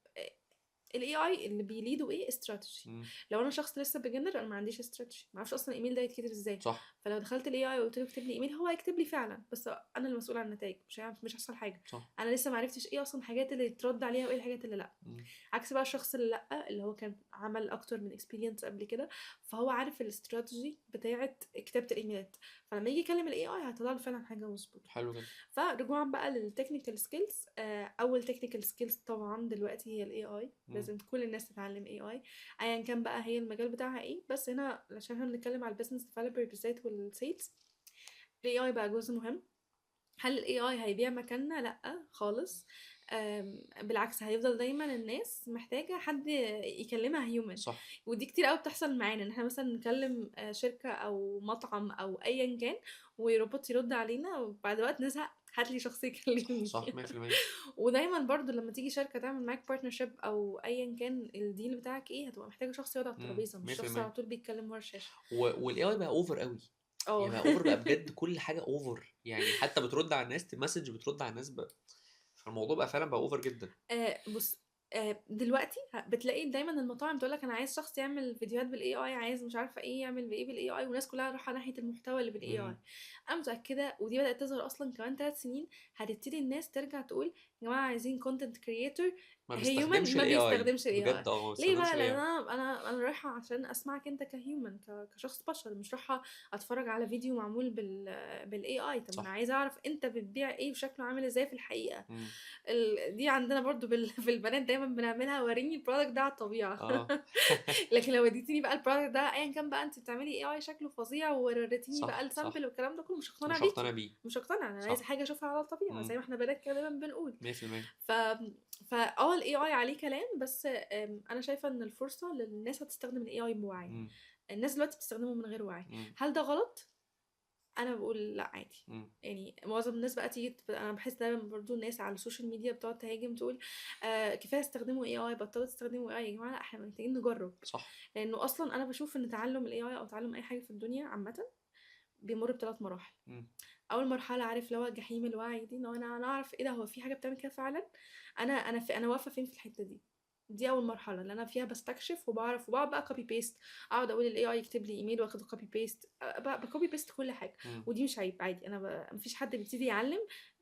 الاي اي اللي بيليدوا ايه؟ استراتيجي. مم. لو انا شخص لسه بيجنر انا ما عنديش استراتيجي، ما اعرفش اصلا الايميل ده يتكتب ازاي. صح. فلو دخلت الاي اي وقلت له اكتب لي ايميل هو هيكتب لي فعلا، بس انا المسؤول عن النتائج، مش هيحصل حاجه. صح. انا لسه ما عرفتش ايه اصلا الحاجات اللي يترد عليها وايه الحاجات اللي لا. مم. عكس بقى الشخص اللي لا، اللي هو كان عمل اكتر من اكسبيرينس قبل كده، فهو عارف الاستراتيجي بتاعه كتابه الايميلات، فلما يجي يكلم الاي اي هيطلع له فعلا حاجه مظبوطه. حلو جدا. فرجوعا بقى للتكنيكال سكيلز، اول تكنيكال سكيلز طبعا دلوقتي هي الاي اي. مم. لازم كل الناس تتعلم اي اي ايا كان بقى هي المجال بتاعها ايه. بس هنا عشان احنا بنتكلم على البيزنس ديفلوبر بالذات والسيلز، الاي اي بقى جزء مهم. هل الاي اي هيبيع مكاننا؟ لا خالص. بالعكس، هيفضل دايما الناس محتاجة حد يكلمها هيومن. صح. ودي كتير قوي بتحصل معانا، ان احنا مثلا نكلم شركة او مطعم او ايا كان، وروبوت يرد علينا وبعد وقت نزهق هات لي شخص يكلمني. صح 100%. ودايما برضو لما تيجي شركة تعمل معاك بارتنرشيب او ايا كان الديل بتاعك ايه، هتبقى محتاجة شخص يقعد على الترابيزة، مش شخص 100%. على طول بيتكلم ورا الشاشة. والاي اي بقى اوفر قوي. اه. يعني بقى اوفر بقى بجد، كل حاجه اوفر، يعني حتى بترد على الناس مسج بترد على الناس بقى. فالموضوع بقى فعلا بقى اوفر جدا. بص، دلوقتي بتلاقي دايما المطاعم تقول لك انا عايز شخص يعمل فيديوهات بالاي اي، عايز مش عارفه ايه يعمل بايه بالاي اي، والناس كلها رايحه ناحيه المحتوى اللي بالاي اي. مم. انا متاكده ودي بدات تظهر اصلا كمان 3 سنين، هتبتدي الناس ترجع تقول يا جماعه عايزين كونتنت كريتور ما هيومن بيستخدمش ما الاي اي بيستخدمش الاي اي. بجد، ما ليه بيستخدمش بقى؟ الاي لان اي. انا رايحه عشان اسمعك انت كهيومن، كشخص بشر، مش رايحه اتفرج على فيديو معمول بالاي اي. طب انا صح. عايزه اعرف انت بتبيع ايه وشكله عامل ازاي في الحقيقه. مم. دي عندنا برضو في البنات دايما بنعملها، وريني البرودكت ده على الطبيعه. اه. لكن لو اديتيني بقى البرودكت ده ايا كان بقى انت بتعملي اي اي شكله فظيع ووريتيني بقى صح. السامبل صح. والكلام ده كله، مش هقتنع مش هقتنع بيكي. بيه. مش هقتنع، انا عايزه صح. حاجه اشوفها على الطبيعه زي ما احنا بنات كده دايما بنقول. 100%. ف الاي اي عليه كلام، بس انا شايفه ان الفرصه للناس هتستخدم الاي اي بوعي. مم. الناس دلوقتي بتستخدمه من غير وعي. مم. هل ده غلط؟ انا بقول لا عادي. مم. يعني معظم الناس بقى تيجي انا بحس دايما برضو الناس على السوشيال ميديا بتقعد تهاجم تقول كفايه استخدموا اي اي، بطلوا تستخدموا اي اي. يا جماعه لا، احنا محتاجين نجرب. صح. لانه اصلا انا بشوف ان تعلم الاي اي او تعلم اي حاجه في الدنيا عامه بيمر ب3 مراحل. مم. اول مرحله عارف اللي هو جحيم الوعي دي، ان انا اعرف ايه ده، هو في حاجه بتعمل كده فعلا. انا واقفه فين في الحته دي. دي اول مرحله اللي انا فيها بستكشف وبعرف، وبقعد بقى كوبي بيست، اقعد اقول الاي اي يكتب لي ايميل واخد كوبي بيست، بكوبي بيست كل حاجه. مم. ودي مش عيب، عادي. مفيش حد بيبتدي يعلم.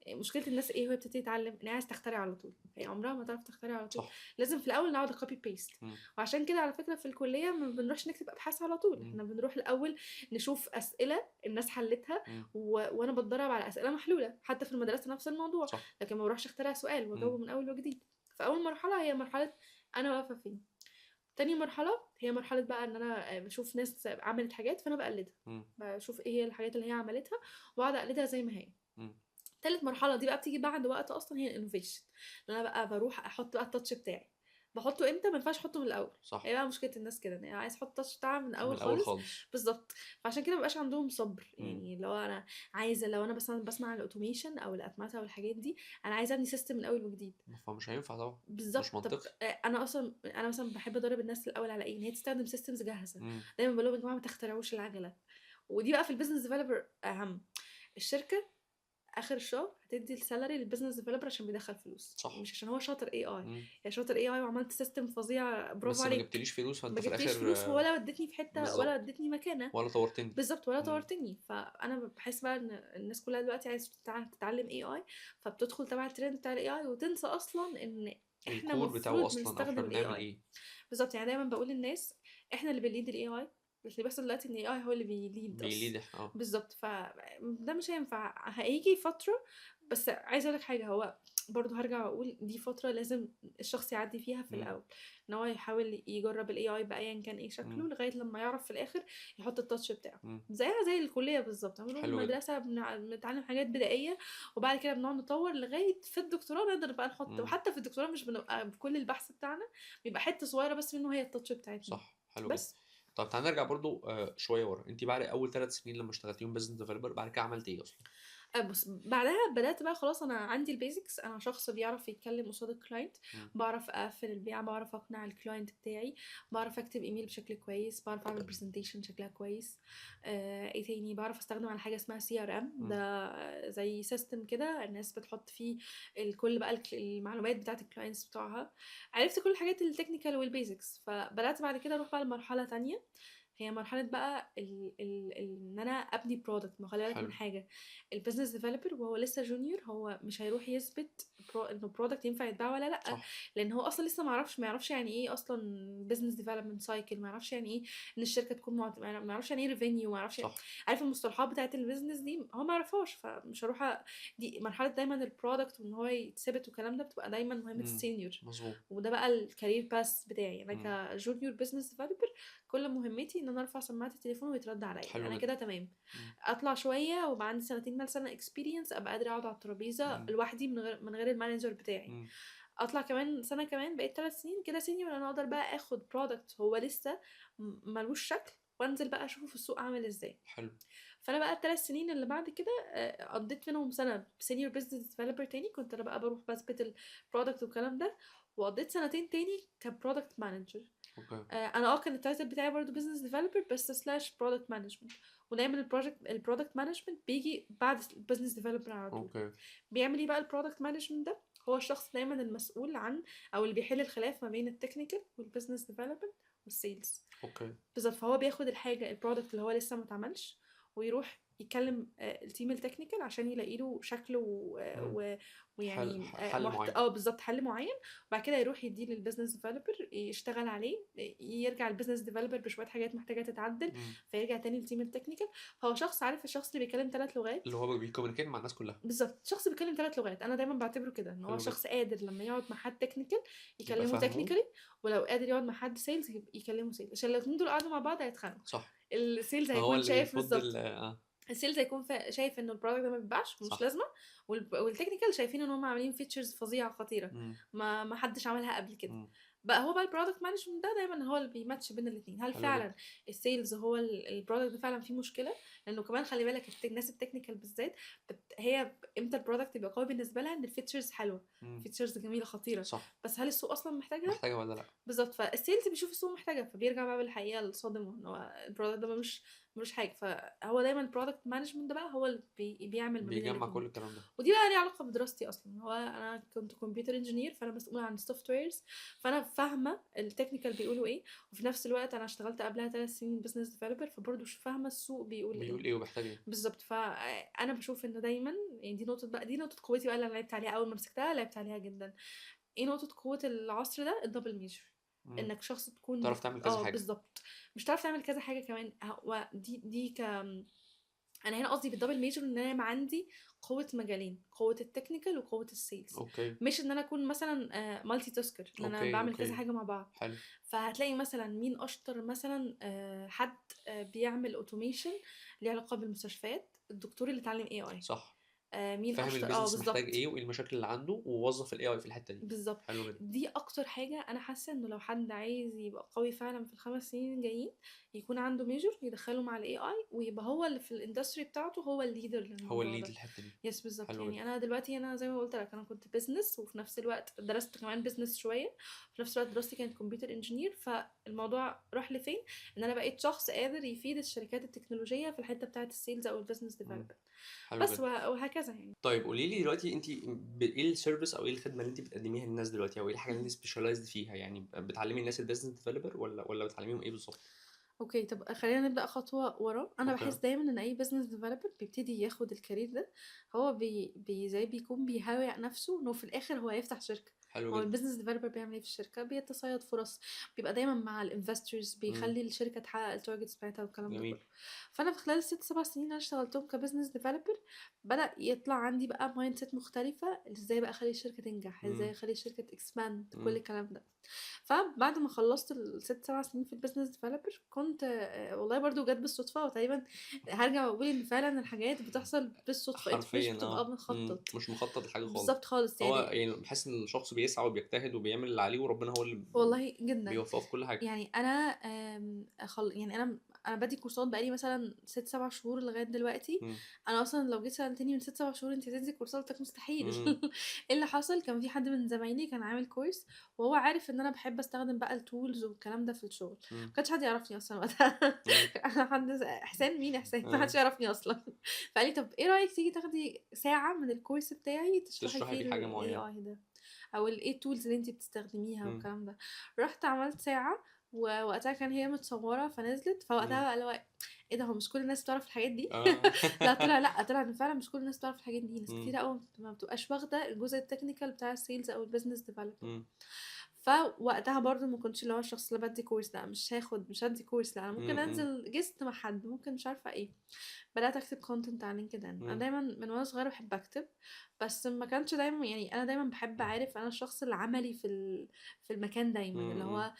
مشكله الناس ايه؟ وهي بتبتدي تتعلم ان هي عايز تخترع على طول، هي عمرها ما تعرف تخترع على طول. صح. لازم في الاول نقعد كوبي بيست. مم. وعشان كده على فكره في الكليه ما بنروحش نكتب ابحاث على طول، مم. احنا بنروح الاول نشوف اسئله الناس حلتها، مم. وانا بتدرب على اسئله محلوله. حتى في المدرسه نفس الموضوع، صح. لكن ما بروحش اخترع سؤال واجاوبه من اول وجديد. فاول مرحله هي مرحله انا واقفه فين. تاني مرحله هي مرحله بقى ان انا بشوف ناس عملت حاجات فانا بقلدها. مم. بشوف ايه هي الحاجات اللي هي عملتها واقعد اقلدها زي ما هي. مم. تالت مرحله دي بقى بتيجي بعد وقت اصلا، هي الانوفيشن. انا بقى بروح احط بقى التاتش بتاعي. بحطه امتى؟ ما ينفعش احطه من الاول. صح. هي بقى مشكله الناس كده، ان هي عايز تحط التاتش بتاعها من من الاول الاول خالص. خالص. بالظبط. فعشان كده مبقاش عندهم صبر. مم. يعني لو انا عايزه، لو انا مثلا بسمع عن الاوتوميشن او الاتمته والحاجات دي، انا عايزه ابني سيستم من اول وجديد. فمش هينفع طبعا. مش بالظبط. طب منطقي. انا مثلا بحب ادرب الناس الاول على ايه؟ ان هي تستخدم سيستمز جاهزه. مم. دايما بقول لهم يا جماعه ما تخترعوش العجله. ودي بقى في البيزنس ديفلوبر اهم. الشركه اخر الشهر هتدي السالري للبيزنس ديفلوبر عشان بيدخل فلوس، صح. مش عشان هو شاطر اي اي. مم. يا شاطر اي اي وعملت سيستم فظيع، برافو بس ما عليك. جبتليش فلوس، ما فانت في جبتليش الاخر فلوس ولا ودتني في حته ولا بالظبط، ودتني مكانه. ولا طورتني. بالظبط، ولا مم. طورتني. فانا بحس بقى ان الناس كلها دلوقتي عايزه تتعلم اي اي، فبتدخل تبع الترند بتاع الاي اي وتنسى اصلا ان احنا الكور بتاعه المفروض اصلا، او احنا بنستخدم الاي بنعمل اي. ايه. بالظبط. يعني دايما بقول للناس احنا اللي بنليد الاي اي، بس اللي بيحصل دلوقتي ان الاي اي هو اللي بيليد بيليد احنا. بالظبط. فده مش هينفع. هيجي فتره بس عايزه اقول لك حاجه، هو برضه هرجع واقول دي فتره لازم الشخص يعدي فيها في إمم، الاول، ان هو يحاول يجرب الاي اي بايا كان ايه شكله إمم، لغايه لما يعرف في الاخر يحط التاتش بتاعه. إمم، زيها زي الكليه بالظبط، بنروح حلو جدًا، المدرسه بنتعلم حاجات بدائيه، وبعد كده بنقعد نطور لغايه في الدكتوراه نقدر بقى نحط، إمم، وحتى في الدكتوراه مش بنبقى بكل البحث بتاعنا، بيبقى حته صغيره بس منه هي التاتش بتاعتنا. صح، حلو جدًا. بس طب تعالَ نرجع برضه شوية ورا، أنتِ بعد أول 3 سنين لمّا اشتغلتيهم business developer بعد كده عملتِ إيه أصلًا؟ بُص، بعدها بدأت بقى خلاص أنا عندي الbasics، أنا شخص بيعرف يتكلم قصاد الclient، إمم، باعرف أقفل البيعة، باعرف أقنع الclient بتاعي، باعرف أكتب إيميل بشكل كويس، باعرف أعمل presentation شكلها كويس. إيه تاني، باعرف أستخدم على حاجة اسمها CRM، إمم، ده زي system كده الناس بتحط فيه كل بقى المعلومات بتاعة الclients بتوعها. عرفت كل الحاجات الtechnical والbasics، فبدأت بعد كده أروح بقى لمرحلة تانية، هي مرحلة بقى إن أنا أبني product. ما هو خلي بالك من حلو، حاجة، الbusiness developer وهو لسه junior هو مش هيروح يثبت إنه product ينفع يتباع والّا لأ، صح، لإن هو أصلًا لسه ما يعرفش يعني إيه أصلًا business development cycle، ما يعرفش يعني إيه إن الشركة تكون ما يعرفش يعني إيه revenue، ما يعرفش صح، عارف المصطلحات بتاعة الbusiness دي هو ما يعرفهاش، فمش هاروح دي مرحلة دايمًا الproduct وإن هو يتثبت والكلام ده بتبقى دايمًا مهمة إمم، الsenior، مضبوط، وده بقى الcareer path بتاعي. أنا إمم، كjunior business developer كل مهمتي إن أنا أرفع سماعة التليفون ويترد عليَّ، حلو أنا جدًا، كده تمام. إمم، أطلع شوية ويبقى عندي سنتين مثلًا experience أبقى قادرة أقعد على الترابيزة إمم، لوحدي من غير الmanager بتاعي. إمم، أطلع كمان سنة كمان بقيت 3 سنين كده senior، أنا أقدر بقى آخد product هو لسه مالوش شكل، وأنزل بقى أشوفه في السوق عامل إزاي. حلو، فأنا بقى ال3 سنين اللي بعد كده قضيت منهم سنة senior business developer تاني، كنت أنا بقى باروح باثبت الproduct والكلام ده، وقضيت سنتين تاني كproduct manager. أوكي، أنا كان الtitle بتاعي برضه business developer بس slash product management، ودايمًا الproduct management بييجي بعد الbusiness developer على طول. أوكي، بيعمل إيه بقى الproduct management ده؟ هو الشخص دايمًا المسؤول عن أو اللي بيحل الخلاف ما بين الtechnical والbusiness development والsales. أوكي، بالضبط، فهو بياخد الحاجة الproduct اللي هو لسه ما اتعملش، ويروح يكلم الteam الtechnical عشان يلاقي له شكل إمم، ويعني حل معيّن، بالضبط حل معين، وبعد كده يروح يديه للbusiness developer يشتغل عليه، يرجع الbusiness developer بشوية حاجات محتاجة تتعدل، إمم، فيرجع تاني للteam الtechnical. فهو شخص، عارف الشخص اللي بيتكلم 3 لغات؟ اللي هو بيcommunicate مع الناس كلّها، بالضبط، شخص بيتكلم 3 لغات، أنا دايمًا باعتبره كده، إن هو حلو جدًا، شخص قادر لمّا يقعد مع حد technical يبقى يكلمه فاهمه، technically، ولو قادر يقعد مع حد sales يكلمه sales، عشان لو الاتنين دول قعدوا مع بعض هيتخانقوا. صح، الsales هو هيكون اللي شايف بيفُض بالضبط، الsales هيكون شايف إنه الproduct ده ما بيتباعش ومش صح، لازمة، والtechnical شايفين إن هُم عاملين features فظيعة خطيرة، إمم، ما حدش عملها قبل كده. إمم، بقى هو بقى الproduct management ده دايمًا هو اللي بيmatch بين الاتنين، هل حلو جدًا، فعلًا الsales هو الproduct ده فعلًا فيه مشكلة؟ لإنه كمان خلّي بالك الناس الtechnical بالذات هي إمتى الproduct يبقى قوي بالنسبة لها؟ إن الfeatures حلوة، إمم، features جميلة خطيرة، صح، بس هل السوق أصلًا محتاجها؟ محتاجة والّا لأ، بالضبط، فالsales بيشوف السوق محتاجها، فبيرجع بقى بالحقيقة الصادمة إن هو الproduct ده ملوش حاجة، فهو دايمًا الproduct management ده بقى هو اللي بيعمل ما بين بيجمّع كل الاتنين. الكلام ده، ودي بقى ليها علاقة بدراستي أصلًا، هو أنا كنت computer engineer فأنا مسؤولة عن الsoftwares، فأنا فاهمة الtechnical بيقولوا إيه، وفي نفس الوقت أنا اشتغلت قبلها 3 سنين business developer، فبرضه فاهمة السوق بيقول إيه. بيقول إيه وبيحتاج إيه، بالضبط، أنا باشوف إنه دايمًا يعني دي نقطة قوتي بقى اللي أنا لعبت عليها أول ما مسكتها، لعبت عليها جدًا. إيه نقطة قوة العصر ده؟ الdouble major، إمم، إنك شخص تكون تعرف تعمل كذا حاجة، بالضبط، مش هتعرف تعمل كذا حاجة كمان، هو دي أنا هنا قصدي بالdouble major إن أنا يبقى عندي قوة مجالين، قوة الtechnical وقوة الsales، أوكي، مش إن أنا أكون مثلًا multi tasker إن أنا أوكي، باعمل كذا أوكي، حاجة مع بعض. حلو، فهتلاقي مثلًا مين أشطر مثلًا حد بيعمل automation ليه علاقة بالمستشفيات، الدكتور اللي اتعلم AI. صح. مين فاهم أشطر الbusiness محتاج بالضبط. إيه وإيه المشاكل اللي عنده، ووظّف الAI في الحتّة دي. بالضبط. حلو جدًا. دي أكتر حاجة أنا حاسة إنه لو حد عايز يبقى قوي فعلًا في ال5 سنين الجايين، يكون عنده major يدخّله مع الAI ويبقى هو اللي في الindustry بتاعته هو الleader هو للموضوع الlead ده. للحتّة دي. يس بالضبط. حلو يعني جدًا. أنا دلوقتي أنا زي ما قُلت لك أنا كنت business وفي نفس الوقت درست كمان business شوية، في نفس الوقت دراستي كانت computer engineer، فالموضوع راح لفين؟ إن أنا بقيت شخص قادر يفيد الشركات التكنولوجية في الحتّة بتاعة الsales أو الbusiness إمم. development، حلو بس جدًا. وهكذا يعني. طيب قولي لي دلوقتي أنتِ إيه الservice أو إيه الخدمة اللي أنتِ بتقدّميها للناس دلوقتي، أو إيه الحاجة اللي أنتِ specialized فيها؟ يعني بتعلّمي الناس الbusiness developer والّا بتعلّميهم إيه بالضبط؟ أوكي، طب خلّينا نبدأ خطوة ورا، أنا أوكي. باحس دايمًا إن أي business developer بيبتدي ياخد الcareer ده، هو زي بيكون بيهيأ نَفْسه إنه في الآخر هو هيفتح شركة، حلو هو جدا. البيزنس ديفلوبر بيعمل ايه في الشركه؟ بيتصيد فرص، بيبقى دايما مع الانفستورز، بيخلي الشركه تحقق التارجتس بتاعتها والكلام ده جميل. كله. فانا في خلال 6 7 سنين اللي انا اشتغلتهم كبزنس ديفلوبر بدأ يطلع عندي بقى مايند سيت مختلفه، ازاي بقى اخلي الشركه تنجح، ازاي مم. اخلي الشركه تكسباند، كل مم. الكلام ده. فبعد ما خلصت ال6 7 سنين في البيزنس ديفلوبر كنت والله برضو جت بالصدفه، وتقريبا هرجع واقول ان فعلا الحاجات بتحصل بالصدفه، انت مش حرفيا بتبقى مخطط. مش مخطط لحاجه خالص. بالظبط خالص هو يعني. يعني بحس ان الشخص بيسعى وبيجتهد وبيعمل اللي عليه، وربنا هو اللي والله جدا. بيوفقه في كل حاجه. يعني انا يعني انا بدي كورسات بقالي مثلا 6 7 شهور لغايه دلوقتي. مم. انا اصلا لو جيت سالتني من 6 7 شهور انت هتدي كورسات، قلت لك مستحيل. مم. ايه اللي حصل؟ كان في حد من زمايلي كان عامل كورس، وهو عارف ان انا بحب استخدم بقى التولز والكلام ده في الشغل. ما مم. كانش حد يعرفني اصلا وقتها. مم. انا حد احسان، مين احسان؟ ما آه. حدش يعرفني اصلا. فقال لي طب ايه رايك تيجي تاخدي ساعه من الكورس بتاعي تشرحي تشرحي فيه فيه حاجه الاي معينه. اي ده، او ايه التولز اللي انت بتستخدميها مم. والكلام ده. رحت عملت ساعة، ووقتها كان هي متصورة فنزلت، مم. فوقتها بقى اللي هو ايه ده، هو مش كل الناس بتعرف الحاجات دي. اه. لا طلع ان فعلا مش كل الناس بتعرف الحاجات دي، ناس مم. كتير قوي ما بتبقاش واخدة الجزء التكنيكال بتاع السيلز او البيزنس ديفلوبمنت. مم. فوقتها برضو ما كنتش اللي هو الشخص اللي بدي كورس، لا مش هدي كورس، لا انا ممكن مم. انزل جيست مع حد، ممكن مش عارفه ايه. بدات اكتب كونتنت على لينكد ان. انا مم. دايما من وانا صغيره بحب اكتب، بس ما كانش دايما يعني انا دايما بحب اعرف انا الشخص العملي في المكان دايما، اللي مم. هو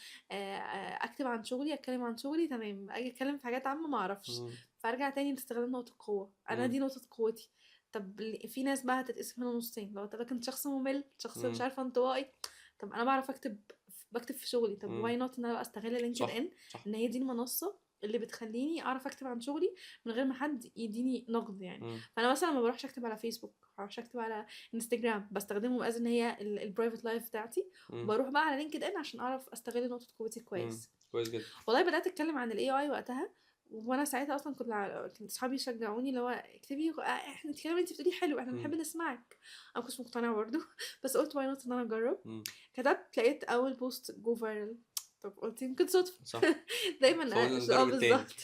اكتب عن شغلي، اتكلم عن شغلي تمام، اجي اتكلم في حاجات عامه ما اعرفش. مم. فارجع تاني لاستخدام نقطه قوه، انا مم. دي نقطه قوتي. طب في ناس بقى هتتقسم هنا نصين، لو طب كنت شخص ممل، شخص مش مم. عارفه انطوائي، طب انا بعرف بكتب في شغلي، طب مم. واي نوت ان انا بقى استغل لينكد صح ان، صح. ان هي دي المنصه اللي بتخليني اعرف اكتب عن شغلي من غير ما حد يديني نقد يعني. مم. فانا مثلا ما بروحش اكتب على فيسبوك، ما بروحش اكتب على انستجرام، بستخدمهم از ان هي البرايفت لايف بتاعتي. مم. وبروح بقى على لينكد ان عشان اعرف استغل نقطه قوتي مم. كويس. كويس جدا. والله بدات اتكلم عن الاي اي وقتها، وانا ساعتها اصلا كنت اصحابي يشجعوني اللي هو اكتبي، احنا الكلام اللي انت بتقوليه حلو، احنا مم. بنحب نسمعك. انا كنت مقتنعه برضه. بس قلت واي نوت ان انا اجرب. مم. كتبت لقيت اول بوست جو فايرال. طب قلت يمكن صدفه. صح. دايما فقلنا نجرب التاني. بالظبط.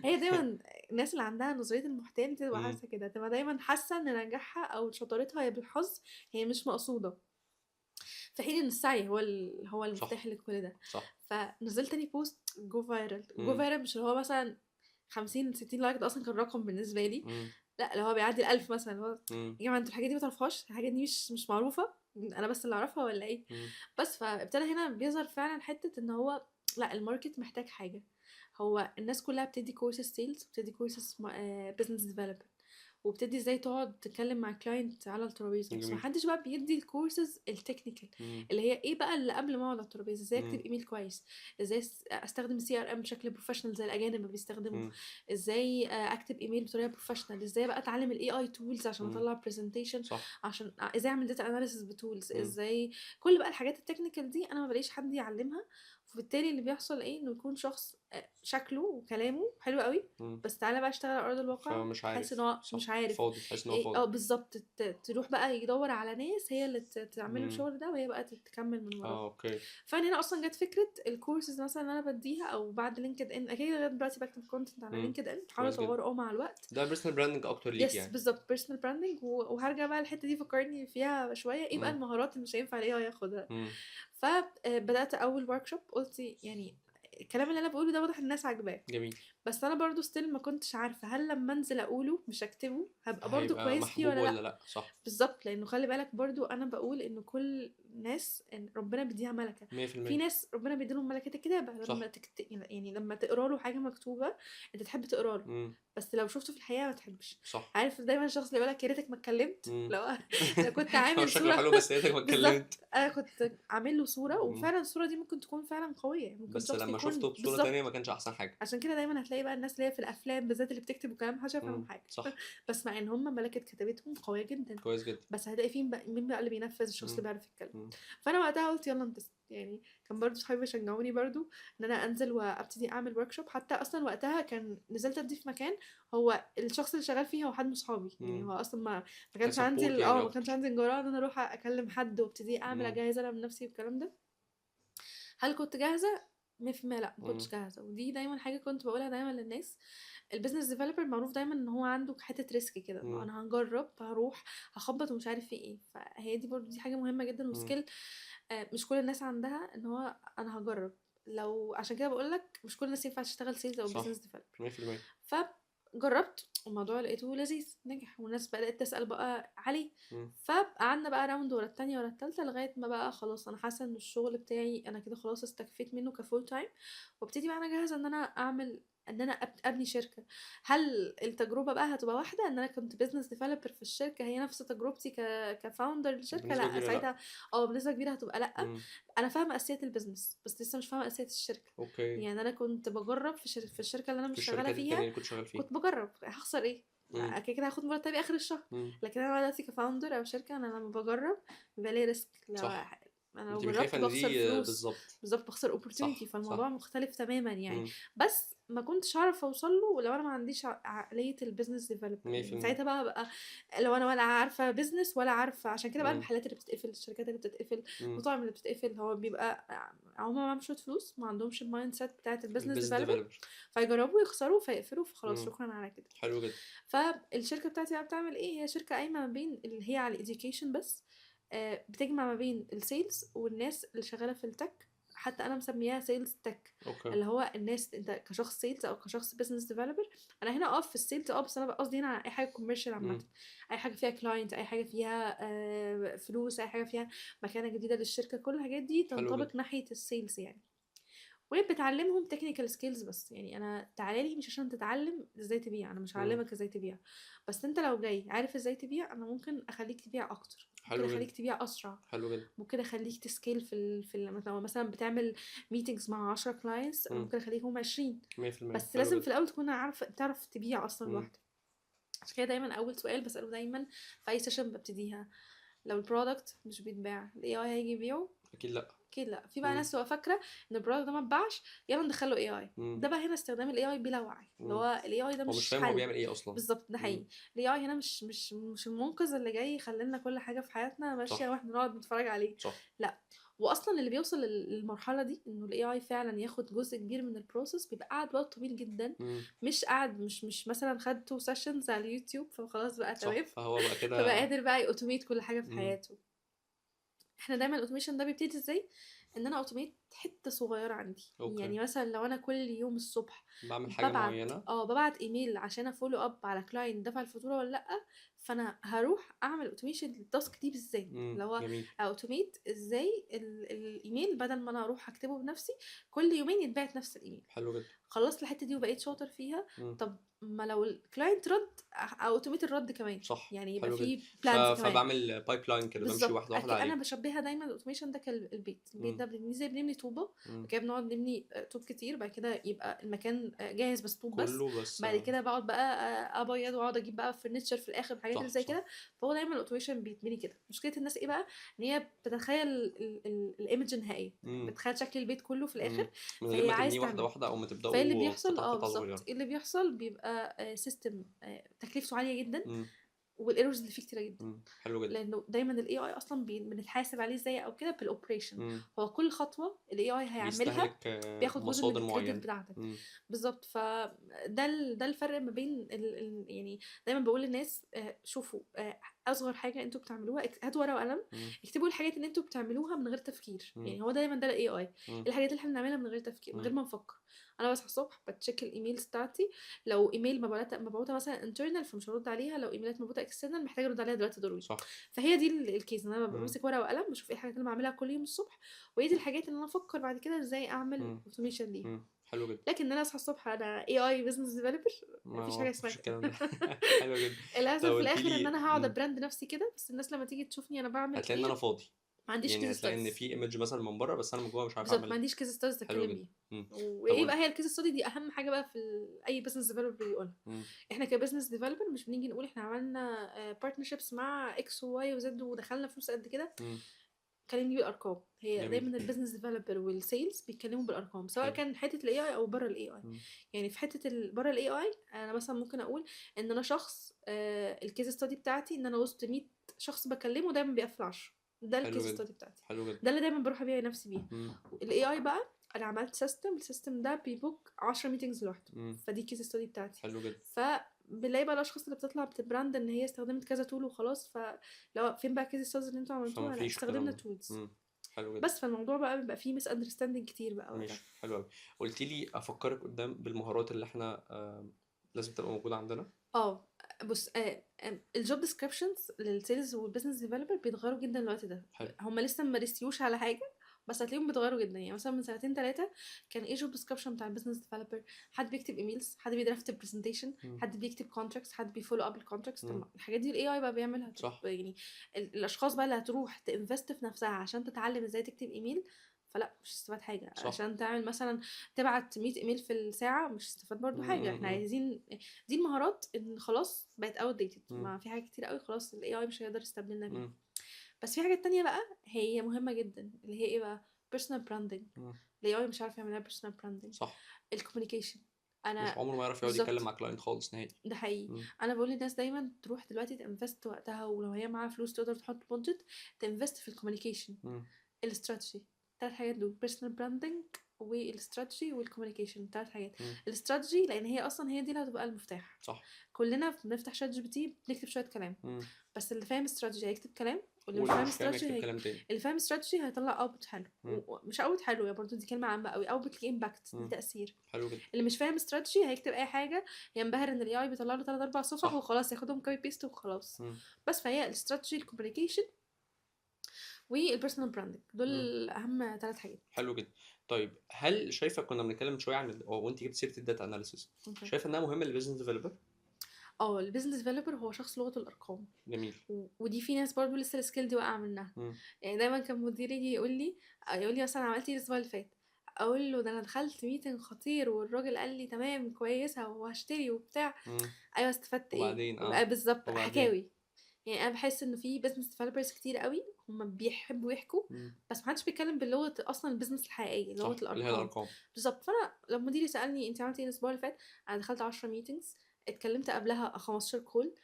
هي دايما الناس اللي عندها نظريه المحتال تبقى مم. حاسه كده، تبقى دايما حاسه ان نجاحها او شطارتها هي بالحظ، هي مش مقصوده، في حين ان السعي هو صح المفتاح لكل ده. صح. فنزلت تاني بوست جو فايرال. جو مم. فايرال مش اللي هو مثلا 50 60 لايك، ده اصلا كان رقم بالنسبه لي، مم. لا اللي هو بيعدي ال1000 مثلا. اللي هو مم. يا جماعه انتوا الحاجات دي ما تعرفوهاش، الحاجات دي مش معروفه، انا بس اللي اعرفها ولا ايه؟ مم. بس فابتدى هنا بيظهر فعلا حته ان هو لا، الماركت محتاج حاجه. هو الناس كلها بتدي كورسز سيلز، بتدي كورسز بزنس ديفلوبمنت، وبتدي ازاي تقعد تتكلم مع كلاينت على الترابيزه، بس جميل. محدش بقى بيدي الكورسز التكنيكال، مم. اللي هي ايه بقى اللي قبل ما اقعد على الترابيزه، ازاي اكتب مم. ايميل كويس، ازاي استخدم سي ار ام بشكل بروفيشنال زي الاجانب ما بيستخدموا، مم. ازاي اكتب ايميل بطريقه بروفيشنال، ازاي بقى اتعلم الاي اي تولز عشان مم. اطلع برزنتيشن، صح. عشان ازاي اعمل داتا اناليسيس بتولز، مم. ازاي كل بقى الحاجات التكنيكال دي انا ما بلاقيش حد يعلمها. فبالتالي اللي بيحصل ايه، انه يكون شخص شكله وكلامه حلو قوي، مم. بس تعالى بقى اشتغل على ارض الواقع فمش تحس ان عارف. هو صح. مش عارف فاضي، تحس ان هو ايه. فاضي. بالظبط، تروح بقى يدور على ناس هي اللي تعمله مم. الشغل ده، وهي بقى تكمل من وراه. اوكي. فانا هنا اصلا جت فكره الكورسز مثلا اللي انا بديها، او بعد لينكد ان اكيد لغايه دلوقتي بكتب كونتنت على مم. لينكد ان، بحاول كويس جدا. اطوره مع الوقت. ده بيرسونال براندنج اكتر ليك يس يعني. بالظبط، بيرسونال براندنج. وهرجع بقى الحته دي فكرني فيها شويه، ايه بقى مم. المهارات اللي مش هينفع الاي اي ياخدها. مم. فبدات اول ورك شوب، قلت يعني الكلام اللي انا بقوله ده واضح الناس عاجباه، جميل. بس انا برضو ستيل ما كنتش عارفه هل لما انزل اقوله مش اكتبه هبقى برضو هيبقى كويس فيه محبوب ولا ولا لا. لا؟ صح. بالظبط، لانه خلي بالك برضو انا بقول انه كل ناس إن ربنا بيديها ملكه. في 100%. ناس ربنا بيديلهم ملكه الكتابه، لما صح. يعني لما تقرا له حاجه مكتوبه انت تحب تقرا له، مم. بس لو شفته في الحقيقه ما تحبش. صح. عارف دايما الشخص اللي يقولك يا ريتك ما اتكلمت. مم. لو كنت هو عامل شكله صوره. حلو بس يا ريتك ما بالظبط، اتكلمت. انا كنت عامل له صوره، مم. وفعلا الصوره دي ممكن تكون فعلا قويه، ممكن بس شخص لما يكون شفته بصورة تانية ما بالظبط. كانش احسن حاجة. عشان كده دايما هتلاقي بقى الناس اللي هي في الافلام بالذات اللي بتكتب وكلام محدش يفهم حاجه. صح. بس مع ان هم ملكه كتابتهم قويه جدا، كويس جدا. بس هتلاقي مين بقى اللي بينفذ؟ الشخص اللي مم. بيعرف يتكلم. مم. فانا وقتها قلت يلا انتست يعني. كان برضو صحابي بيشجعوني برضو ان انا انزل وابتدي اعمل ورك شوب. حتى اصلا وقتها كان نزلت ادي في مكان هو الشخص اللي شغال فيه هو حد من صحابي، يعني مم. هو اصلا ما كانش عندي كسبورت يعني ما كانش اكتر. عندي الجرأة ان انا اروح اكلم حد وابتدي اعمل مم. اجهز انا من نفسي والكلام ده. هل كنت جاهزه؟ 100% لأ، ما كنتش إمم، جاهزة، ودي دايمًا حاجة كنت باقولها دايمًا للناس. الbusiness developer معروف دايمًا إن هو عنده حتّة risk كده، إنه إمم، أنا هاجرّب، هاروح، هاخبّط ومش عارف في إيه، فهي دي برضه دي حاجة مهمة جدًا إمم، وskill مش كل الناس عندها، إن هو أنا هاجرّب. لو عشان كده باقول لك مش كل الناس ينفع تشتغل sales أو business صح، developer. 100%. فجرّبت والموضوع لقيته لذيذ، نجح والناس بدأت تسأل بقى عليه. إمم، فقعدنا بقى راوند ورا التانية ورا التالتة لغاية ما بقى خلاص أنا حاسة إن الشغل بتاعي أنا كده خلاص استكفيت منه كفول تايم، وابتدي بقى أنا جاهزة إن أنا أعمل إن أنا أبني شركة. هل التجربة بقى هتبقى واحدة إن أنا كنت business developer في الشركة هي نفس تجربتي كfounder للشركة؟ بنسبة لأ، كبيرة لأ. ساعتها بنسبة كبيرة هتبقى لأ. إمم، أنا فاهمة أساسيات الbusiness بس لسه مش فاهمة أساسيات الشركة. أوكي. يعني أنا كنت باجرّب في الشركة اللي أنا في مش شغالة الشركات التانية فيها، اللي كنت شغال فيها. كنت باجرّب هاخسر إيه؟ إمم، كده، كده هاخد مرتبي آخر الشهر. إمم، لكن أنا دلوقتي كfounder أو شركة أنا لمّا باجرّب بيبقى ليّا risk اللي هو صح. أنا لو بتبقي خايفة جرّبت إن باخسر دي فلوس. بالضبط. بالضبط، باخسر opportunity، صح، فالموضوع صح. مختلف تمامًا يعني. إمم، بس ما كنتش هاعرف أوصل له لو أنا ما عنديش عقلية الbusiness developer، يعني 100%. ساعتها بقى هابقى لو أنا ولا عارفة business ولا عارفة. عشان كده بقى إمم، المحلات اللي بتتقفل، الشركات اللي بتتقفل، إمم. المطاعم اللي بتتقفل، هو بيبقى هُم معاهم شوية فلوس، ما عندهمش الmindset بتاعة الbusiness الbusiness developer، developer. فيجرّبوا يخسروا فيقفلوا فخلاص إمم، شكرًا على كده. حلو جدًا. فالشركة بتاعتي بقى بتعمل إيه، هي شركة قايمة ما بين اللي هي على الeducation بس، بتجمع ما بين الsales والناس اللي شغالة في الtech. حتى أنا مسمياها sales tech، أوكي. اللي هو الناس أنت كشخص sales أو كشخص business developer. أنا هنا في الsales بس أنا قصدي هنا على أي حاجة commercial عامةً، إمم، أي حاجة فيها client، أي حاجة فيها فلوس، أي حاجة فيها مكانة جديدة للشركة، كل الحاجات دي حلو جدًا. تنطبق ناحية الsales يعني. وهي بتعلّمهم technical skills بس، يعني أنا تعالَ لي مش عشان تتعلّم إزاي تبيع، أنا مش إمم، هاعلّمك إزاي تبيع، بس أنت لو جاي عارف إزاي تبيع، أنا ممكن أخلّيك تبيع أكتر، ممكن حلو جدًا، أخلّيك تبيع أسرع، حلو جدًا. ممكن أخلّيك تscale لو مثلًا بتعمل meetings مع 10 clients أنا إمم، ممكن أخلّيهم 20. 100%. بس حلو لازم في جدًا. الأول تكون تعرف تبيع أصلًا إمم، لوحدك. عشان كده دايمًا أول سؤال باسأله دايمًا في أي session بابتديها، لو الproduct مش بيتباع الAI هييجي يبيعه؟ أكيد لأ. أكيد لأ. في بقى إمم، ناس تبقى فاكرة إن الproduct ده ما اتباعش، يالّا ندخّل له AI. إمم، ده بقى هنا استخدام الAI بلا وعي، اللي إمم. هو الAI ده هو مش مش فاهم هو حل. بيعمل إيه أصلًا. بالضبط، ده إمم، حقيقي. الAI هنا مش المنقذ اللي جاي يخلّي لنا كل حاجة في حياتنا ماشية صح، وإحنا نقعد نتفرّج عليه، صح. لأ. وأصلًا اللي بيوصل للمرحلة دي إنه الAI فعلًا ياخد جزء كبير من الprocess بيبقى قعد وقت طويل جدًا، إمم، مش قعد مش مثلًا خد 2 sessions على اليوتيوب فخلاص بقى صح. تمام، فهو بقى فبقى كده. قادر بقى يautomate كل حاجة في إمم، حياته. إحنا دايمًا الautomation ده بيبتدي إزاي؟ إن أنا automate حتّة صغيّرة عندي، أوكي. يعني مثلًا لو أنا كل يوم الصبح باعمل حاجة معيّنة. بابعت إيميل عشان أfollow up على client دفع الفاتورة والّا لأ، فأنا هاروح أعمل automation للtask دي بالذات، إمم، اللي هو جميل. automate إزاي الإيميل بدل ما أنا أروح أكتبه بنفسي، كل يومين يتبعت نفس الإيميل. حلو جدًا. خلّصت الحتّة دي وبقيت شاطر فيها، إمم، طب ما لو الclient رَد automate الرَد كمان، صح. يعني يبقى حلو جدًا. في plans كمان. فباعمل pipeline كده، بامشي بالضبط، واحدة، واحدة أنا عليه. باشبّهها دايمًا الautomation ده البيت. البيت إمم، ده بنبنيه زي بنبني طوبة، إمم. بعد كده بنقعد نبني طوب كتير، بعد كده يبقى المكان جاهز بس طوب بس، كُلّه بس بعد كده باقعد بقى أبيّض واقعد أجيب بقى furniture في الآخر والحاجات اللي صح، زي صح. كده. فهو دايمًا الautomation بيتبني كده. مشكلة الناس إيه بقى، إن هي بتتخيّل الimage النهائية، إمم، بتتخيّل شكل البيت كلّه في الآخر، إمم. من غير فهي ما تبنيه عايزة واحدة، تعمله. واحدة أو ما فإيه اللي تبدأوا بيحصل قطعة، قطعة بالضبط، صغيرة. إيه اللي بيحصل بيبقى system تكلفته عالية جدًا، إمم، والerrors اللي فيه كتيرة جدًا. إمم. حلو جدًا. لأنه دايمًا الAI أصلًا بنتحاسب عليه إزاي أو كده بالoperation. إمم. هو كل خطوة الAI هيعملها بيستهلك بياخد جزء من مصادر الcredit معيّنة. بتاعتك. إمم، بالضبط، ده الفرق ما بين يعني دايمًا باقول للناس شوفوا أصغر حاجة أنتم بتعملوها هاتوا ورقة وقلم، إمم، اكتبوا الحاجات اللي أنتم بتعملوها من غير تفكير. إمم، يعني هو دايمًا ده الAI، إيه إمم، الحاجات اللي إحنا بنعملها من غير تفكير، من غير إمم. ما نفكر. أنا باصحى الصبح باcheck الemails بتاعتي، لو إيميل مبعوتة مثلًا internal فمش هارُد عليها، لو إيميلات مبعوتة external محتاجة أرُد عليها دلوقتي ضروري. صح. فهي دي الcase إن أنا بابقى إمم، بامسك ورقة وقلم، باشوف إيه الحاجات اللي باعملها كل يوم الصبح، وإيه دي الحاجات اللي أنا أفكّر بعد كده إزاي أعمل إمم، automation ليها. إمم. حلو جدًا. لكن إن أنا أصحى الصبح أنا AI business developer ما ما فيش حاجة هو ما اسمها فيش كده. الكلام ده. حلو جدًا. طب للأسف في قُلتِ الآخر إن لي أنا هاقعد أbrand نفسي كده، بس الناس لمّا تيجي تشوفني أنا باعمل هتلاقي إن أنا إيه، فاضي. ما عنديش يعني case هتلاقي إن studies. في image مثلًا من برّه، بس أنا من جوّه مش عارف بالضبط، ما أعمل. عنديش case studies حلو أتكلم جدًا. بيها. إمم. طب وإيه بقى هي الcase study دي أهم حاجة بقى في أي business developer بيقولها. إمم، إحنا كbusiness developer مش بنيجي نقول إحنا عملنا partnerships مع X وY وZ ودخلنا فلوس قد كده. إمم. كلمني بالأرقام. هي جميل. دايمًا الbusiness developer والsales بيتكلموا بالأرقام، سواء حلو. كان حتة الAI أو برّه الAI. إمم، يعني في حتة برّه الAI أنا مثلًا ممكن أقول إن أنا شخص الcase study بتاعتي إن أنا وسط 100 شخص باكلمه دايمًا بيقفل 10. ده حلو الcase جدًا، study بتاعتي. حلو جدًا. ده اللي دايمًا باروح أبيع نفسي بيه. إمم، الAI بقى انا عملت سيستم، السيستم ده بيبوك 10 ميتنجز لوحده، امم فدي كيس ستادي بتاعتي. حلو جدا. فبنلاقي بقى الاشخاص اللي بتطلع بتبراند ان هي استخدمت كذا تول وخلاص، فلو فين بقى كيس ستاديز اللي انتوا فما عملتوها؟ لا فيش الكلام استخدمنا ده. تولز. امم حلو جدا. بس فالموضوع بقى بيبقى فيه مس اندرستاندينج كتير بقى وقتها. ماشي حلو قوي. قلت لي افكرك قدام بالمهارات اللي احنا لازم تبقى موجوده عندنا. اه بص، الجوب ديسكريبشنز للسيلز والبيزنس ديفلوبر بيتغيروا جدا الوقت ده. حلو. هم لسه ما رسيوش على حاجه، بس هتلاقيهم بيتغيروا جدا. يعني مثلا من سنتين ثلاثه كان ايه جوب ديسكريبشن بتاع البيزنس ديفلوبر؟ حد بيكتب ايميلز، حد بيدرافت برزنتيشن، مم. حد بيكتب كونتراكتس، حد بيفولو اب الكونتراكتس. مم. طب الحاجات دي الاي اي بقى بيعملها. طب صح. يعني الاشخاص بقى اللي هتروح تنفست في نفسها عشان تتعلم ازاي تكتب ايميل، فلا مش هتستفاد حاجه. صح. عشان تعمل مثلا تبعت 100 ايميل في الساعه مش هتستفاد برضو حاجه. احنا مم. عايزين دي المهارات ان خلاص بقت اوت ديتد. مم. ما في حاجات كتير قوي خلاص الاي اي مش هيقدر يستبدلنا بيها. مم. بس في حاجات تانية بقى هي مهمة جدا، اللي هي ايه بقى؟ personal branding. مم. الاي اي مش عارف يعملها personal branding. صح. الكوميونيكيشن. مش انا عمره ما يعرف يقعد يتكلم بالظبط، مع كلاينت خالص نهائي. ده حقيقي. مم. انا بقول للناس دايما تروح دلوقتي تنفست وقتها، ولو هي معاها فلوس تقدر تحط بودجت تنفست في الكوميونيكيشن، مم. الاستراتيجي. 3 حاجات دول: personal branding والاستراتيجي والكوميونيكيشن. 3 حاجات. مم. الاستراتيجي لان هي اصلا هي دي اللي هتبقى المفتاح. صح. كلنا بنفتح شات جي بي تي بنكتب شويه كلام، مم. بس اللي فاهم استراتيجي هيكتب كلام، واللي مش واللي فاهم مش فاهم استراتيجي يكتب كلام تاني. اللي فاهم استراتيجي هيطلع اوتبوت حلو. مم. ومش اوتبوت حلو، يا برضو دي كلمه عامه قوي، اوتبوت ليه امباكت، ليه مم. تاثير. حلو جدا. اللي مش فاهم استراتيجي هيكتب اي حاجه، ينبهر ان الاي اي بيطلع له 3 4 صفح صح. وخلاص ياخدهم كوبي بيست وخلاص. مم. بس فهي الاستراتيجي، الكوميونيكيشن، والبيرسونال براندنج، مم. دول اهم 3 حاجات. حلو جدا. طيب هل شايفه، كنا بنتكلم شويه عن وانت جبت سيره الداتا اناليسيس، اوكي. شايفه انها مهمه للبيزنس ديفلوبر؟ البيزنس ديفلوبر هو شخص لغه الارقام. جميل. ودي في ناس برضو لسه السكيل دي واقعه منها. مم. يعني دايما كان مديري يجي يقول لي مثلا عملتي ايه الاسبوع اللي فات؟ اقول له ده انا دخلت ميتنج خطير والراجل قال لي تمام كويسه وهشتري وبتاع. مم. ايوه استفدت ايه؟ وبعدين بالظبط وبعدين. حكاوي. يعني انا بحس انه في بزنس ديفلوبرز كتير قوي هم بيحبوا يحكوا، مم. بس محدش بيتكلم باللغه اصلا البيزنس الحقيقيه، لغه صح، اللي هي الارقام. الارقام. بالظبط. فانا لما مديري سالني انت عملتي ايه الاسبوع اللي فات، انا دخلت 10 ميتنجز، اتكلمت قبلها 15 كول،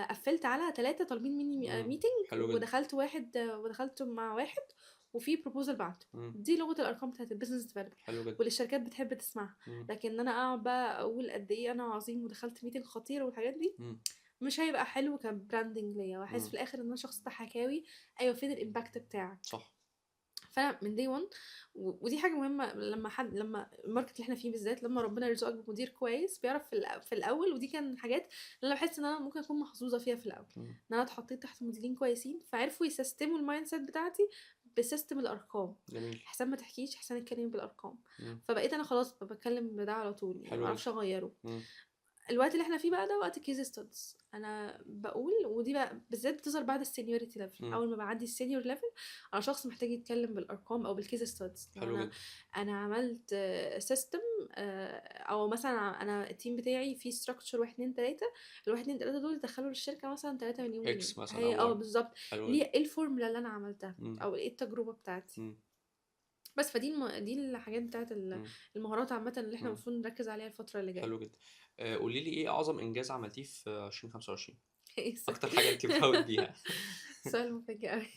قفلت على 3 طالبين مني مم. ميتنج، حلو جدا. ودخلت مع واحد وفي بروبوزل بعته. مم. دي لغه الارقام بتاعت البيزنس ديفلوبر، حلو جدا. واللي الشركات بتحب تسمعها. مم. لكن انا اقعد بقى اقول قد ايه انا عظيم ودخلت ميتنج خطير والحاجات دي مم. مش هيبقى حلو كبراندنج ليا، واحس مم. في الاخر ان انا شخص ده حكاوي. ايوه فين الامباكت بتاعك؟ صح. فانا من دي 1. ودي حاجه مهمه لما الماركت اللي احنا فيه بالذات، لما ربنا يرزقك بمدير كويس بيعرف في الاول. ودي كان حاجات اللي انا بحس ان انا ممكن اكون محظوظه فيها في الاول، مم. ان انا اتحطيت تحت مديرين كويسين فعرفوا يسيستموا المايند سيت بتاعتي بسيستم الارقام. جميل. احسن ما تحكيش، احسن اتكلم بالارقام. مم. فبقيت انا خلاص بتكلم بده على طول، يعني حلو ما جدا. اعرفش اغيره. مم. الوقت اللي احنا فيه بقى ده وقت كيس ستادز. انا بقول، ودي بقى بالذات بتظهر بعد السينيوريتي ليفل. مم. اول ما بعدي السينيور ليفل انا شخص محتاج يتكلم بالارقام او بالكيس ستادز. حلو جدا. انا عملت سيستم، او مثلا انا التيم بتاعي فيه ستراكشر 1 2 3. ال1 2 3 دول دخلوا للشركه مثلا 3 مليون جنيه. اكس مثلا هي او بالظبط. حلو ليه جدا. ايه الفورمولا اللي انا عملتها مم. او ايه التجربه بتاعتي؟ مم. بس فدي دي الحاجات بتاعت مم. المهارات عامه اللي احنا مم. المفروض نركز عليها الفتره اللي جايه. حلو جدا. قولي لي ايه اعظم انجاز عملتيه في 2025؟ ايه اكتر حاجه انت براود بيها. سؤال مفاجئ قوي.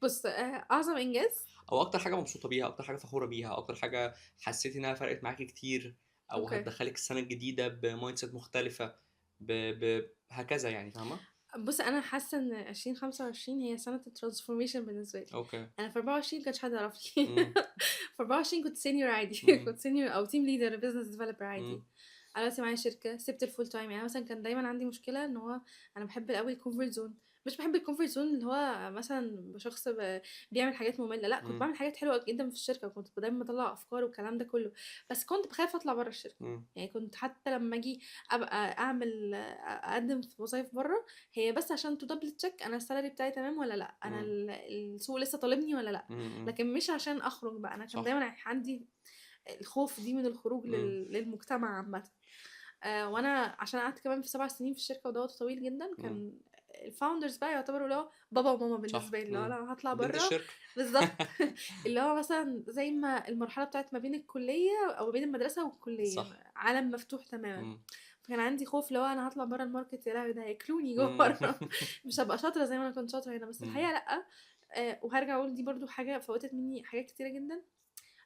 بص، اعظم انجاز او اكتر حاجه مبسوطه بيها، اكتر حاجه فخوره بيها، اكتر حاجه حسيتي انها فرقت معاكي كتير، او اوكي. هتدخلك السنه الجديده بمايند سيت مختلفه، هكذا يعني، فاهمه؟ بص انا حاسه ان 2025 هي سنه الترانسفورميشن بالنسبه لي. اوكي. انا في 24 كانش حد يعرفني. مم. في 24 كنت سينيور عادي. مم. كنت سينيور او تيم ليدر بزنس ديفلوبر عادي. مم. انا دلوقتي معايا شركه، سبت الفول تايم. يعني مثلا كان دايما عندي مشكله ان هو انا بحب قوي الكومفورت زون. مش بحب الكومفورت زون اللي هو مثلا شخص بيعمل حاجات ممله، لا كنت مم. بعمل حاجات حلوه جدا في الشركه، كنت دايما بطلع افكار والكلام ده كله. بس كنت بخاف اطلع بره الشركه. مم. يعني كنت حتى لما اجي ابقى اقدم في وظايف بره، هي بس عشان تدبل تشيك انا السالري بتاعي تمام ولا لا، انا مم. السوق لسه طالبني ولا لا. مم. لكن مش عشان اخرج بقى. انا كان صح. دايما عندي الخوف دي من الخروج مم. للمجتمع عامه. وانا عشان قعدت كمان في 7 سنين في الشركه وده وقت طويل جدا، مم. كان الفاوندرز بقى يعتبروا اللي هو بابا وماما صح. بالنسبه لي. اللي هو مم. انا هطلع بنت بره. الشركه. بالظبط. اللي هو مثلا زي ما المرحله بتاعت ما بين الكليه او بين المدرسه والكليه صح. عالم مفتوح تماما. مم. فكان عندي خوف لو انا هطلع بره الماركت، يا لهوي ده هياكلوني جوه مم. بره. مش هبقى شاطره زي ما انا كنت شاطره هنا. بس مم. الحقيقه لا، وهرجع اقول دي برضو حاجه فوتت مني حاجات كتيره جدا.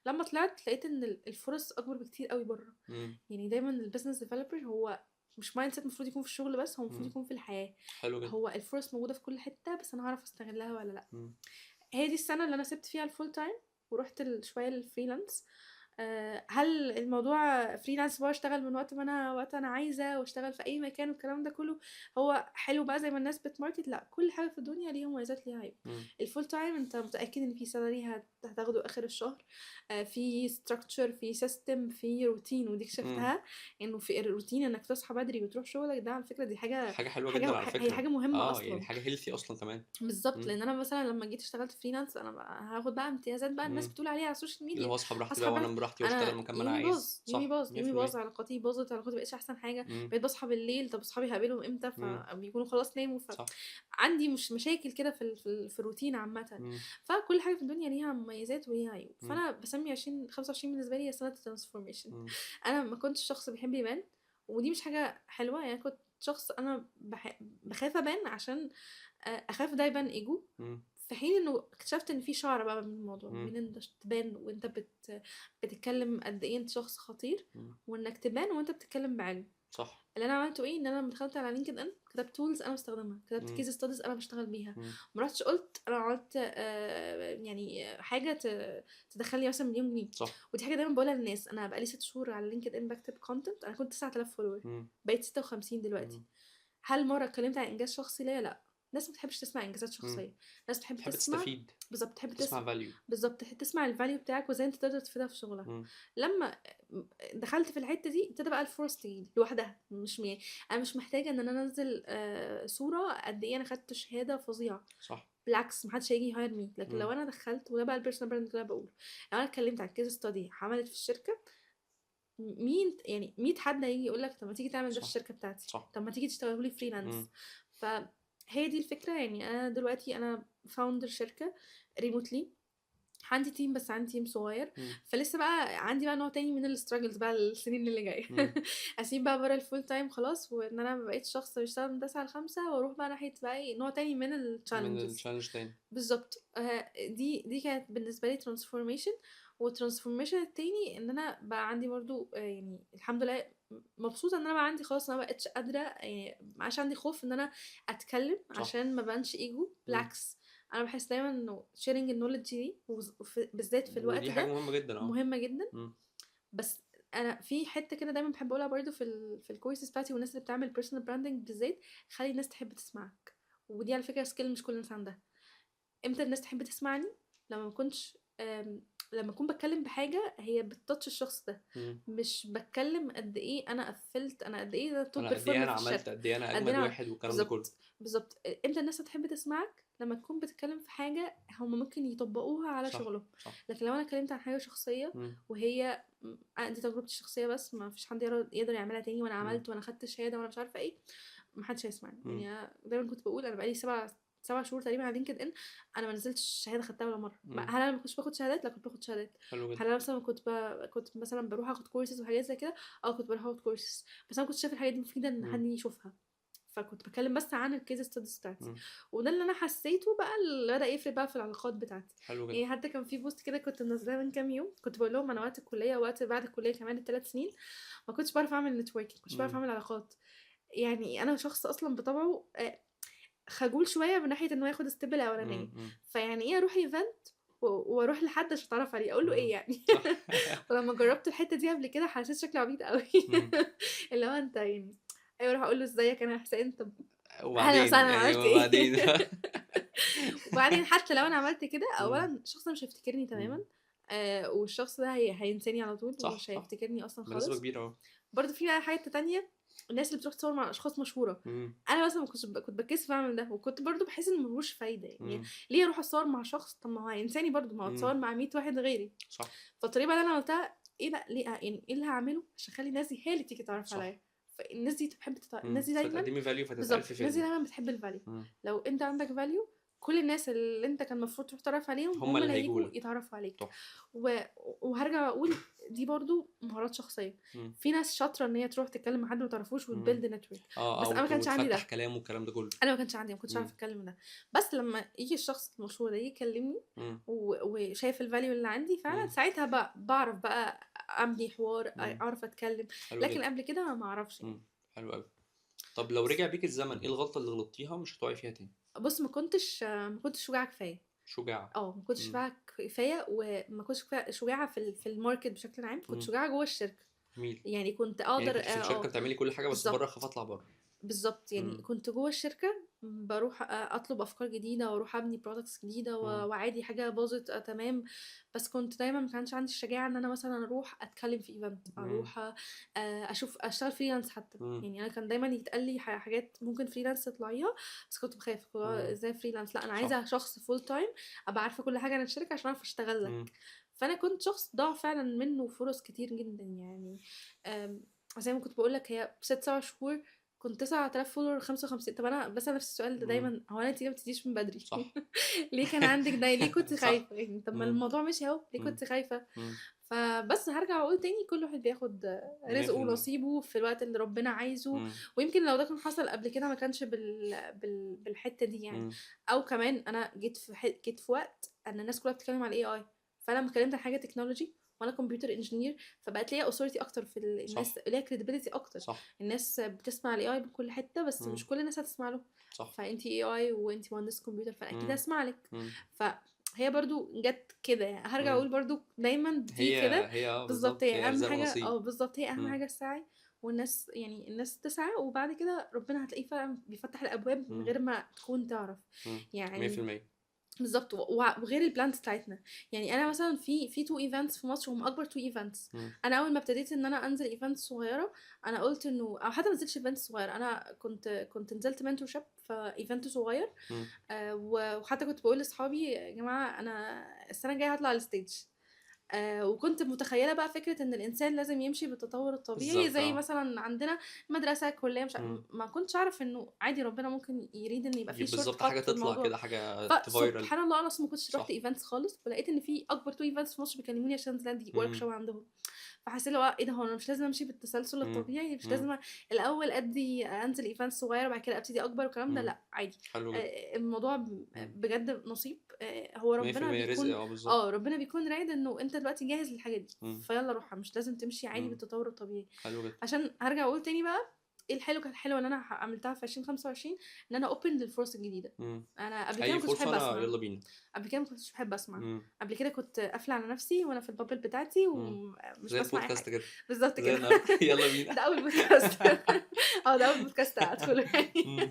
لما طلعت لقيت ان الفرص اكبر بكتير قوي بره. مم. يعني دايما البيزنس ديفلوبر هو مش مايند سيت المفروض يكون في الشغل بس، هو المفروض مم. يكون في الحياه. حلو جدا. هو الفرص موجوده في كل حته، بس انا هعرف استغلها ولا لا. مم. هي دي السنه اللي انا سبت فيها الفول تايم ورحت شويه للفريلانس. هل الموضوع فريلانس بقى اشتغل من وقت انا عايزه واشتغل في اي مكان والكلام ده كله هو حلو بقى زي ما الناس بتماركت؟ لا، كل حاجه في الدنيا ليها مميزات ليها عيوب. مم. الفول تايم انت متاكد ان في سالري هتاخده اخر الشهر، في ستراكشر، في سيستم، في روتين، ودي مم. اكتشفتها انه في الروتين انك تصحى بدري وتروح شغلك. ده على فكره دي حاجه حاجة حلوة جدا على هي فكرة. حاجه مهمه يعني اصلا. حاجة هيلثي اصلا كمان. بالظبط، مم. لان انا مثلا لما جيت اشتغلت فريلانس انا هاخد بقى امتيازات بقى الناس مم. بتقول عليها على السوشيال اللي ميديا. هو اصحى براحتي هصحى بقى براحتي. وانام براحتي واشتغل انا مكان ما انا يومي باظ، عايز. صح. 100%. علاقاتي باظت، علاقاتي مبقتش احسن حاجه. مم. بقيت بصحى بالليل، طب اصحابي هقابلهم امتى؟ مم. فبيكونوا خلاص ناموا. صح. فعندي مش مشاكل كده في الروتين عامه. مم. فكل حاجه في الدنيا ليها مميزات وليها عيوب. مم. فانا بسمي 2025 بالنسبه لي هي سنه الترانسفورميشن. مم. انا ما كنتش شخص بيحب يبان، ودي مش حاجه حلوه. يعني كنت شخص انا بخاف ابان عشان اخاف ده يبان ايجو. مم. في حين انه اكتشفت ان في شعر بقى من الموضوع، مم. من انت تبان وانت بتتكلم قد ايه انت شخص خطير، مم. وانك تبان وانت بتتكلم بعلم. صح. اللي انا عملته ايه؟ ان انا لما دخلت على لينكد ان كتبت تولز انا بستخدمها، كتبت مم. كيس ستاديز انا بشتغل بيها. مم. ما رحتش قلت انا عملت يعني حاجه تدخل لي مثلا مليون جنيه. صح. ودي حاجه دايما بقولها للناس. انا بقالي 6 شهور على لينكد ان بكتب كونتنت. انا كنت 9000 فولور، مم. بقيت 56 دلوقتي. مم. هل مره اتكلمت عن انجاز شخصي ليا؟ لا. الناس ما بتحبش تسمع انجازات مم. شخصيه. الناس بتحب تحب تسمع. تستفيد. بالظبط، تحب تسمع فاليو. بالظبط تسمع الفاليو بتاعك وازاي انت تقدر تفيدها في شغلك. مم. لما دخلت في الحته دي ابتدى بقى الفرص تيجي لوحدها. مش انا مش محتاجه ان انا انزل صوره قد ايه انا خدت شهاده فظيعه. صح. بالعكس، محدش هيجي يهاير مي. لكن لو مم. انا دخلت، وده بقى البيرسونال براند اللي انا بقوله، لو انا اتكلمت عن كيس ستادي عملت في الشركه، مين يعني 100 حد هيجي يقول لك طب ما تيجي تعمل ده في صح. الشركه بتاعتي، صح. طب ما تيجي تشتغلوا لي فريلانس. مم. فهي دي الفكره. يعني انا دلوقتي انا فاوندر شركه ريموتلي، عندي تيم بس عندي تيم صغير. مم. فلسه بقى عندي بقى نوع تاني من الستراجلز بقى السنين اللي جايه. مم. اسيب بقى بره الفول تايم خلاص، وان انا ما بقيتش شخص بيشتغل من 9 ل 5، واروح بقى ناحيه بقى نوع تاني من من التشالنجز. التشالنج تاني. بالظبط. دي كانت بالنسبه لي ترانسفورميشن. والترانسفورميشن التاني ان انا بقى عندي برضو يعني الحمد لله مبسوطه ان انا بقى عندي خلاص. انا ما بقتش قادره، يعني ما عادش عندي خوف ان انا اتكلم صح. عشان ما بانش ايجو. مم. بالعكس، انا بحس دايما انه شيرنج النولج دي بالذات في الوقت ودي حاجة ده مهمة جدا. مهمه جدا. مم. بس انا في حته كده دايما بحب اقولها برضو في الكورسز بتاعتي والناس اللي بتعمل بيرسونال براندنج بالذات، خلي الناس تحب تسمعك. ودي على فكره سكيل مش كل الناس عندها. امتى الناس تحب تسمعني؟ لما ما كنتش لما اكون بتكلم بحاجه هي بتتاتش الشخص ده. مم. مش بتكلم قد ايه انا قفلت، انا قد ايه ده توب انا قد ايه بيرفورمر انا في عملت، الشركه، قد ايه انا قد اجمد ايه واحد والكلام ده كله. بالظبط. امتى الناس هتحب تسمعك؟ لما تكون بتتكلم في حاجه هم ممكن يطبقوها على صح. شغلهم. صح. لكن لو انا اتكلمت عن حاجه شخصيه مم. وهي دي تجربتي الشخصيه بس، ما فيش حد يقدر يعملها تاني، وانا مم. عملت وانا خدت الشهاده وانا مش عارفه ايه، ما حدش هيسمعني. مم. يعني أنا دايما كنت بقول انا بقالي 7 شهور تقريبا على لينكد ان، انا ما نزلتش شهاده خدتها ولا مره. مم. هل انا ما كنتش باخد شهادات؟ لا، كنت باخد شهادات. حلو هل جدا. انا مثلا كنت مثلا بروح اخد كورسز وحاجات زي كده؟ كنت بروح اخد كورسز، بس انا كنت شايفه الحاجات دي مفيده ان حد مم. يشوفها. فكنت بتكلم بس عن الكيس ستاديز بتاعتي. مم. وده اللي انا حسيته بقى اللي بدا يفرق بقى في العلاقات بتاعتي. حلو جدا. يعني حتى كان في بوست كده كنت منزلاه من كام يوم، كنت بقول لهم انا وقت الكليه ووقت بعد الكليه كمان ال3 سنين ما كنتش بعرف اعمل نتوركينج، ما كنتش بعرف مم. اعمل علاقات. يعني انا شخص اصلا بطبعه خجول شويه من ناحيه انه ياخد ستيب الاولانيه. مم. فيعني ايه اروح ايفنت واروح لحد عشان اتعرف عليه؟ اقول له ايه مم. يعني؟ صح. ولما جربت الحته دي قبل كده حسيت شكلي عبيط قوي. مم. اللي هو انت يعني ايوه اروح اقول له ازيك انا حسين، طب اهلا وبعدين وسهلا يعني عملت وبعدين. ايه؟ وبعدين حتى لو انا عملت كده، مم. اولا الشخص ده مش هيفتكرني تماما. مم. والشخص ده هينساني على طول صح. ومش صح. هيفتكرني اصلا بنسبة خالص. كبيرة اهو. برضه في بقى حاجه تانية، الناس اللي بتروح تصور مع اشخاص مشهوره. مم. انا مثلا كنت بتكسف اعمل ده، وكنت برضه بحس ان ملوش فايده. يعني مم. ليه اروح اتصور مع شخص؟ طب ما هو هينساني برضه، ما هو اتصور مم. مع 100 واحد غيري. صح. فالطريقه اللي انا قلتها ايه بقى؟ ليه يعني ايه اللي هعمله عشان اخلي الناس دي هي اللي تيجي تعرف صح. عليا؟ فالناس دي بتحب الناس مم. دي دايما. فتقدمي فاليو فتتقال بالظبط، في الناس دي خدمة. دايما بتحب الفاليو. مم. لو انت عندك فاليو، كل الناس اللي انت كان المفروض تروح تعرف عليهم هم هم اللي اللي هيجوا هيجولك. يتعرفوا عليك. تحفة. وهرجع اقول دي برضو مهارات شخصيه. مم. في ناس شاطره ان هي تروح تتكلم مع حد ما تعرفوش مم. وتبيلد نتورك، بس انا ما كانش عندي وتفتح ده. كلام والكلام ده كله. انا ما كانش عندي، ما كنتش عارفه مم. اتكلم ده. بس لما يجي الشخص المشهور ده يكلمني مم. وشايف الفاليو اللي عندي فعلا، مم. ساعتها بقى بعرف بقى ابني حوار، مم. اعرف اتكلم. حلو لكن جدا. قبل كده ما اعرفش يعني. مم. حلو قوي. طب لو رجع بيك الزمن، ايه الغلطة اللي غلطتيها مش هتقعي فيها تاني؟ بص، ما كنتش شجاعه كفايه. شجاعة. ما كنتش مم. شجاعه كفايه، وما كنتش شجاعه في الماركت بشكل عام. كنت مم. شجاعه جوه الشركه. جميل. يعني كنت يعني اقدر كنت في الشركة بتعملي كل حاجة بس بره خاف بالظبط. اطلع بره. بالظبط، يعني مم. كنت جوه الشركة بروح اطلب افكار جديدة واروح ابني برودكتس جديدة مم. وعادي حاجة باظت تمام. بس كنت دايما ما كانش عندي الشجاعة ان انا مثلا اروح اتكلم في ايفنت، مم. اروح اشوف اشتغل فريلانس حتى. مم. يعني انا كان دايما يتقال لي حاجات ممكن فريلانس تطلعيها، بس كنت بخاف. هو مم. ازاي فريلانس؟ لا، انا صح. عايزة شخص فول تايم ابقى عارفة كل حاجة عن الشركة عشان اعرف اشتغل مم. لك. فانا كنت شخص ضاع فعلا منه فرص كتير جدا يعني. آم، زي ما كنت بقول لك، هي 6 7 شهور كنت 9000 فولور 55. طب انا بسأل نفس السؤال ده مم. دايما، هو انا انت ليه ما بتديش من بدري؟ صح. ليه كان عندك ده؟ ليه كنت صح. خايفة يعني؟ طب ما مم. الموضوع ماشي اهو، ليه مم. كنت خايفة؟ مم. فبس هرجع اقول تاني، كل واحد بياخد رزقه 100%. في الوقت اللي ربنا عايزه. مم. ويمكن لو ده كان حصل قبل كده ما كانش بالحتة دي يعني. مم. او كمان انا جيت في وقت ان الناس كلها بتتكلم على الاي اي، فانا لما اتكلمت عن حاجة تكنولوجي وانا كمبيوتر انجينير، فبقت ليا اوثورتي اكتر في الناس، صح. ليا كريديبيليتي اكتر. صح. الناس بتسمع الاي اي بكل حته، بس مم. مش كل الناس هتسمع له. صح. فانتي اي اي وانتي مهندس كمبيوتر، فاكيد مم. هسمع لك. مم. فهي برضو جت كده يعني. هرجع مم. اقول برضو دايما بتيجي هي كده. هي بالظبط، بالظبط، هي هي اهم ارزاق حاجه. ونصيب. بالظبط، هي اهم مم. حاجه السعي. والناس يعني الناس تسعى، وبعد كده ربنا هتلاقيه فعلا بيفتح الابواب من مم. غير ما تكون تعرف مم. يعني. 100%. بالظبط. وغير البلانز بتاعتنا. يعني انا مثلا في 2 ايفنتس في مصر، هم اكبر 2 ايفنتس. مم. انا اول ما ابتديت ان انا انزل ايفنتس صغيره، انا قلت انه، او حتى ما نزلتش ايفنتس صغيره، انا كنت نزلت منتورشيب في ايفنت صغير. مم. وحتى كنت بقول لاصحابي يا جماعه انا السنه الجايه هطلع على الستيج. وكنت متخيله بقى فكره ان الانسان لازم يمشي بالتطور الطبيعي، بالظبط. زي مثلا عندنا مدرسه كليه، مش مم. ما كنتش اعرف انه عادي ربنا ممكن يريد ان يبقى فيه يجيب شورت بالظبط حاجة كات في تطلع الموضوع. كده، حاجة تفايرل. فسبحان الله انا اصلا ما كنتش رحت صح. ايفنتس خالص، ولقيت ان في اكبر 2 ايفنتس في مصر بيكلموني عشان انزل ادي ورك مم. شوب عندهم. فحسيت اللي هو ايه ده، هو انا مش لازم امشي بالتسلسل مم. الطبيعي؟ مش مم. لازم الاول انزل ايفنتس صغيره وبعد كده ابتدي اكبر والكلام ده؟ مم. لا عادي. حلو جدا. الموضوع مم. بجد نصيب. هو ربنا 100% رزق، بيكون بالظبط. ربنا بيكون رايد انه انت دلوقتي جاهز للحاجه دي، مم. فيلا روحها. مش لازم تمشي عادي مم. بالتطور الطبيعي. حلو جدا. عشان هرجع اقول تاني بقى، ايه الحلو كانت حلوه ان انا عملتها في 2025، ان انا اوبن للفرص الجديده. مم. انا قبل كده أي ما كنتش فرصة بحب أنا اسمع. يلا بينا. قبل كده ما كنتش بحب اسمع. مم. قبل كده كنت قافله على نفسي وانا في البابل بتاعتي مم. ومش زي بسمع اي البودكاست حاجه. كده. بالظبط زي كده. النهاردة. يلا بينا. ده اول بودكاست. ده اول بودكاست ادخله يعني. مم.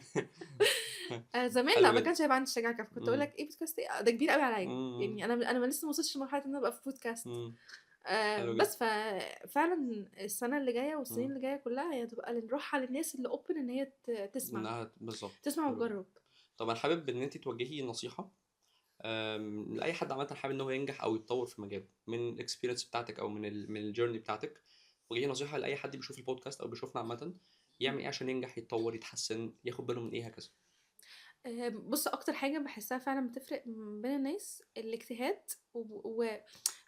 زمان لا، حلو ما جدا. كانش هيبقى عندي الشجاعه كافيه. كنت اقول مم. لك ايه بودكاست؟ ايه ده؟ كبير قوي عليا مم. يعني. انا لسه ما وصلتش لمرحله ان انا ابقى في بودكاست. مم. حلو جدا. بس ففعلا السنه اللي جايه والسنين مم. اللي جايه كلها هي تبقى نروحها للناس اللي اوبن ان هي تسمع. إنها بالظبط. تسمع حلو جدا. وتجرب. طب أنا حابب إن أنت توجهي نصيحة لأي حد عامة حابب إن هو ينجح أو يتطور في مجاله، من الإكسبيرينس بتاعتك أو من الجيرني بتاعتك. وجهي نصيحة لأي حد بيشوف البودكاست أو بيشوفنا عامة، يعمل إيه عشان ينجح، يتطور، يتحسن، ياخد باله من إيه، هكذا. بص، اكتر حاجه بحسها فعلا بتفرق بين الناس الاجتهاد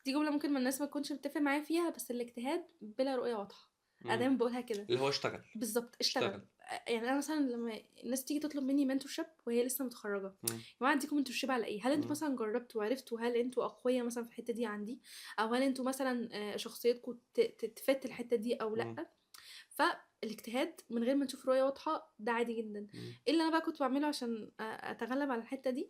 دي جمله ممكن ما الناس ما تكونش متفق معايا فيها، بس الاجتهاد بلا رؤيه واضحه. انا مم. دايما بقولها كده. اللي هو اشتغل. بالظبط، اشتغل. اشتغل. يعني انا مثلا لما الناس تيجي تطلب مني منتورشيب وهي لسه متخرجه، يا مم. جماعه اديكم منتورشيب على ايه؟ هل انتوا مم. مثلا جربتوا وعرفتوا هل انتوا اقوياء مثلا في الحته دي عندي، او هل انتوا مثلا شخصيتكم تفت الحته دي او مم. لا؟ فالاجتهاد من غير ما نشوف رؤيه واضحه ده عادي جدا. مم. ايه اللي انا بقى كنت بعمله عشان اتغلب على الحته دي؟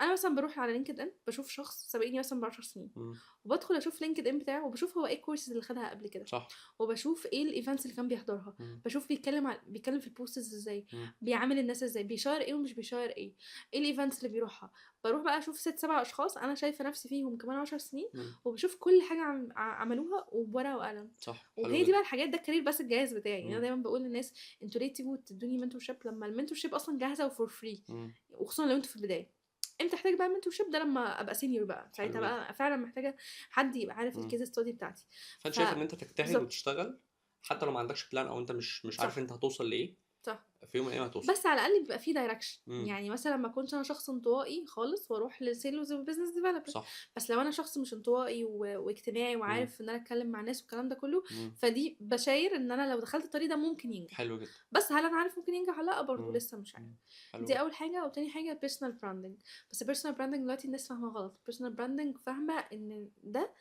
انا مثلا بروح على لينكد ان، بشوف شخص سابقني مثلا ب10 سنين، مم. وبدخل اشوف لينكد ان بتاعه، وبشوف هو ايه الكورسز اللي خدها قبل كده، صح. وبشوف ايه الايفنتس اللي كان بيحضرها، مم. بشوف بيتكلم في البوستز ازاي، مم. بيعامل الناس ازاي، بيشير ايه ومش بيشير ايه الايفنتس اللي بيروحها. بروح بقى اشوف 6 7 اشخاص انا شايفه نفسي فيهم كمان 10 سنين، مم. وبشوف كل حاجه عملوها وبورقه وقلم. صح. حلو وهي دي جدا. بقى الحاجات، ده الكارير بس الجاهز بتاعي يعني. انا مم. دايما بقول للناس انتوا ليه تيجوا تدوني منتورشيب لما المنتورشيب اصلا جاهزه وفور فري؟ مم. وخصوصا لو انتوا في البدايه. امتى احتاج بقى منتورشيب؟ ده لما ابقى سينيور بقى، ساعتها حلو جدا. بقى فعلا محتاجه حد يبقى عارف مم. الكيس ستادي بتاعتي. فانت ف شايف ان انت تجتهد بالظبط. وتشتغل، حتى لو ما عندكش بلان او انت مش عارف صح. انت هتوصل لايه، صح. في يوم من الايام هتوصل. بس على الاقل بيبقى فيه دايركشن، امم يعني مثلا ما اكونش انا شخص انطوائي خالص واروح للسيلز وبزنس ديفلوبر. صح. بس لو انا شخص مش انطوائي واجتماعي امم وعارف ان انا اتكلم مع الناس والكلام ده كله، امم فدي بشاير ان انا لو دخلت الطريق ده ممكن ينجح. حلو جدا. بس هل انا عارف ممكن ينجح ولا لا؟ برضه امم لسه مش عارف. حلو دي جدا. اول حاجه. وتاني حاجه بيرسونال براندنج. بس بيرسونال براندنج دلوقتي الناس فاهمه غلط. بيرسونال براندنج فاهمه ان ده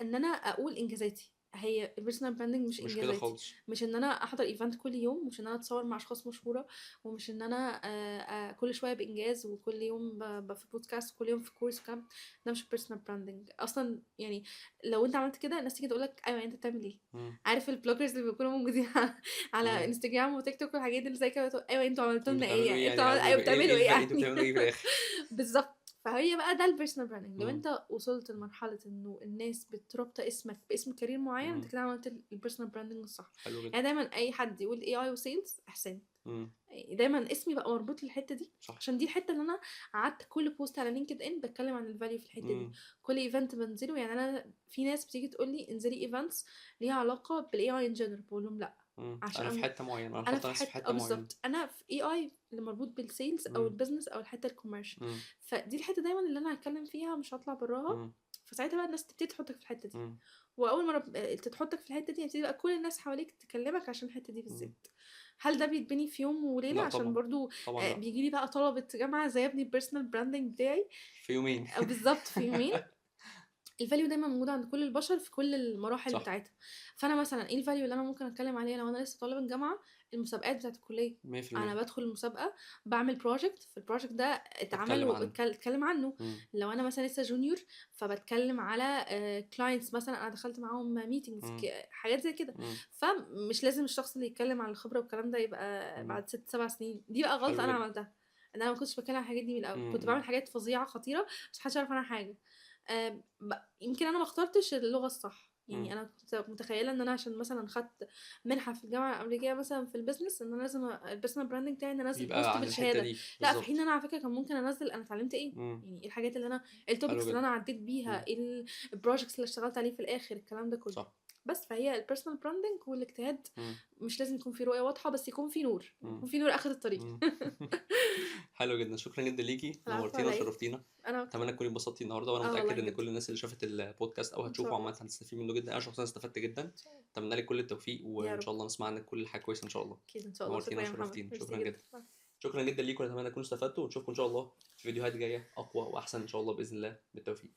ان انا اقول انجازاتي. هي البيرسونال براندنج مش مش كده انجازاتي. خالص. مش ان انا احضر ايفنت كل يوم، مش ان انا اتصور مع اشخاص مشهوره، ومش ان انا كل شويه بانجاز، وكل يوم في بودكاست، وكل يوم في كورس وكلام. ده مش بيرسونال براندنج اصلا. يعني لو انت عملت كده الناس تيجي تقول لك ايوه انت بتعمل ايه. امم عارف البلوجرز اللي بيكونوا موجودين على امم انستجرام وتيك توك والحاجات اللي زي كده، بتقول ايوه انتوا عملتوا لنا ايه بتعملوا ايه يعني، يعني، او ايوه ايه بتعملوا ايه انتوا بتعملوا يعني. ايه في الاخر؟ بالظبط. فهي بقى ده البيرسونال براندنج. لو امم انت وصلت لمرحله انه الناس بتربط اسمك باسم كارير معين، انت امم كده عملت البيرسونال براندنج الصح. حلو جدا. يعني دايما اي حد يقول اي اي وسيلز احسن، امم دايما اسمي بقى مربوط للحته دي، صح. عشان دي الحته اللي انا قعدت كل بوست على لينكد ان بتكلم عن الفاليو في الحته دي. امم كل ايفنت بنزله، يعني انا في ناس بتيجي تقول لي انزلي ايفنتس ليها علاقه بالاي اي ان جنرال، بقول لهم لا. انا في عشان حته معينه، انا انا حاطط في نفسي في حته حته معينه. بالظبط انا في اي اي اللي مربوط بالسيلز او امم البيزنس او الحته الكوميرشال. امم فدي الحته دايما اللي انا هتكلم فيها، مش هطلع براها. امم فساعتها بقى الناس تبتدي تحطك في الحته دي. امم واول ما تحطك في الحته دي هتبتدي بقى كل الناس حواليك تكلمك عشان الحته دي امم بالذات. هل ده بيتبني في يوم وليله؟ لا عشان طبعا. برضو طبعا لا. بيجي لي بقى طلبه جامعه زي ابني البيرسونال براندنج بتاعي في يومين. بالظبط في يومين. الفاليو دايما موجوده عند كل البشر في كل المراحل صح. بتاعتها. فانا مثلا ايه الفاليو اللي انا ممكن اتكلم عليها لو انا لسه طالبه جامعه؟ المسابقات بتاعت الكليه. انا 100%. بدخل المسابقه، بعمل بروجكت، في البروجكت ده اتعمل بتكلم عنه. واتكلم عنه. امم لو انا مثلا لسه جونيور، فبتكلم على كلاينتس مثلا انا دخلت معاهم ميتنجز، امم حاجات زي كده. امم فمش لازم الشخص اللي يتكلم عن الخبره والكلام ده يبقى امم بعد 6 7 سنين. دي بقى غلطه حلو انا جدا. عملتها، ان انا ما كنتش بتكلم عن الحاجات دي من الاول. كنت امم بعمل حاجات فظيعه خطيره بس محدش يعرف عنها حاجه. يمكن انا ما اخترتش اللغه الصح. يعني امم انا كنت متخيله ان انا عشان مثلا خدت منحه في الجامعه الامريكيه مثلا في البيزنس، ان انا لازم البيرسونال براندنج بتاعي ان انزل بوست يبقى عن الحته بالشهاده. دي لا، في حين ان بالظبط. انا على فكره كان ممكن انزل انا اتعلمت ايه، امم يعني ايه الحاجات اللي انا، حلو التوبكس اللي جدا. انا عديت بيها، امم ايه البروجكتس اللي اشتغلت عليه في الاخر، الكلام ده كله. صح. بس فهي البيرسونال براندنج والاجتهاد. امم مش لازم يكون في رؤيه واضحه، بس يكون في نور، امم يكون في نور اخر الطريق. امم حلو جدا. شكرا جدا ليكي، العفو نورتينا على ايه. وشرفتينا. انا اتمنى اكتر. تكوني اتبسطتي النهارده، وانا اه والله متاكد ان جدا. كل الناس اللي شافت البودكاست او ان شاء هتشوفه عامه الله. هتستفيد منه جدا. انا شخصيا استفدت جدا. ان شاء الله. اتمنى لك كل التوفيق، يا وان رب. شاء الله نسمع عنك كل حاجه كويسه ان شاء الله. اكيد ان شاء الله. نورتينا شكرا يا محمد، وشرفتينا، ميرسي شكرا جدا. جدا. شكرا جدا ليكم، اتمنى تكونوا استفدتوا، ونشوفكم ان شاء الله في فيديوهات جايه اقوى واحسن ان شاء الله باذن الله. بالتوفيق.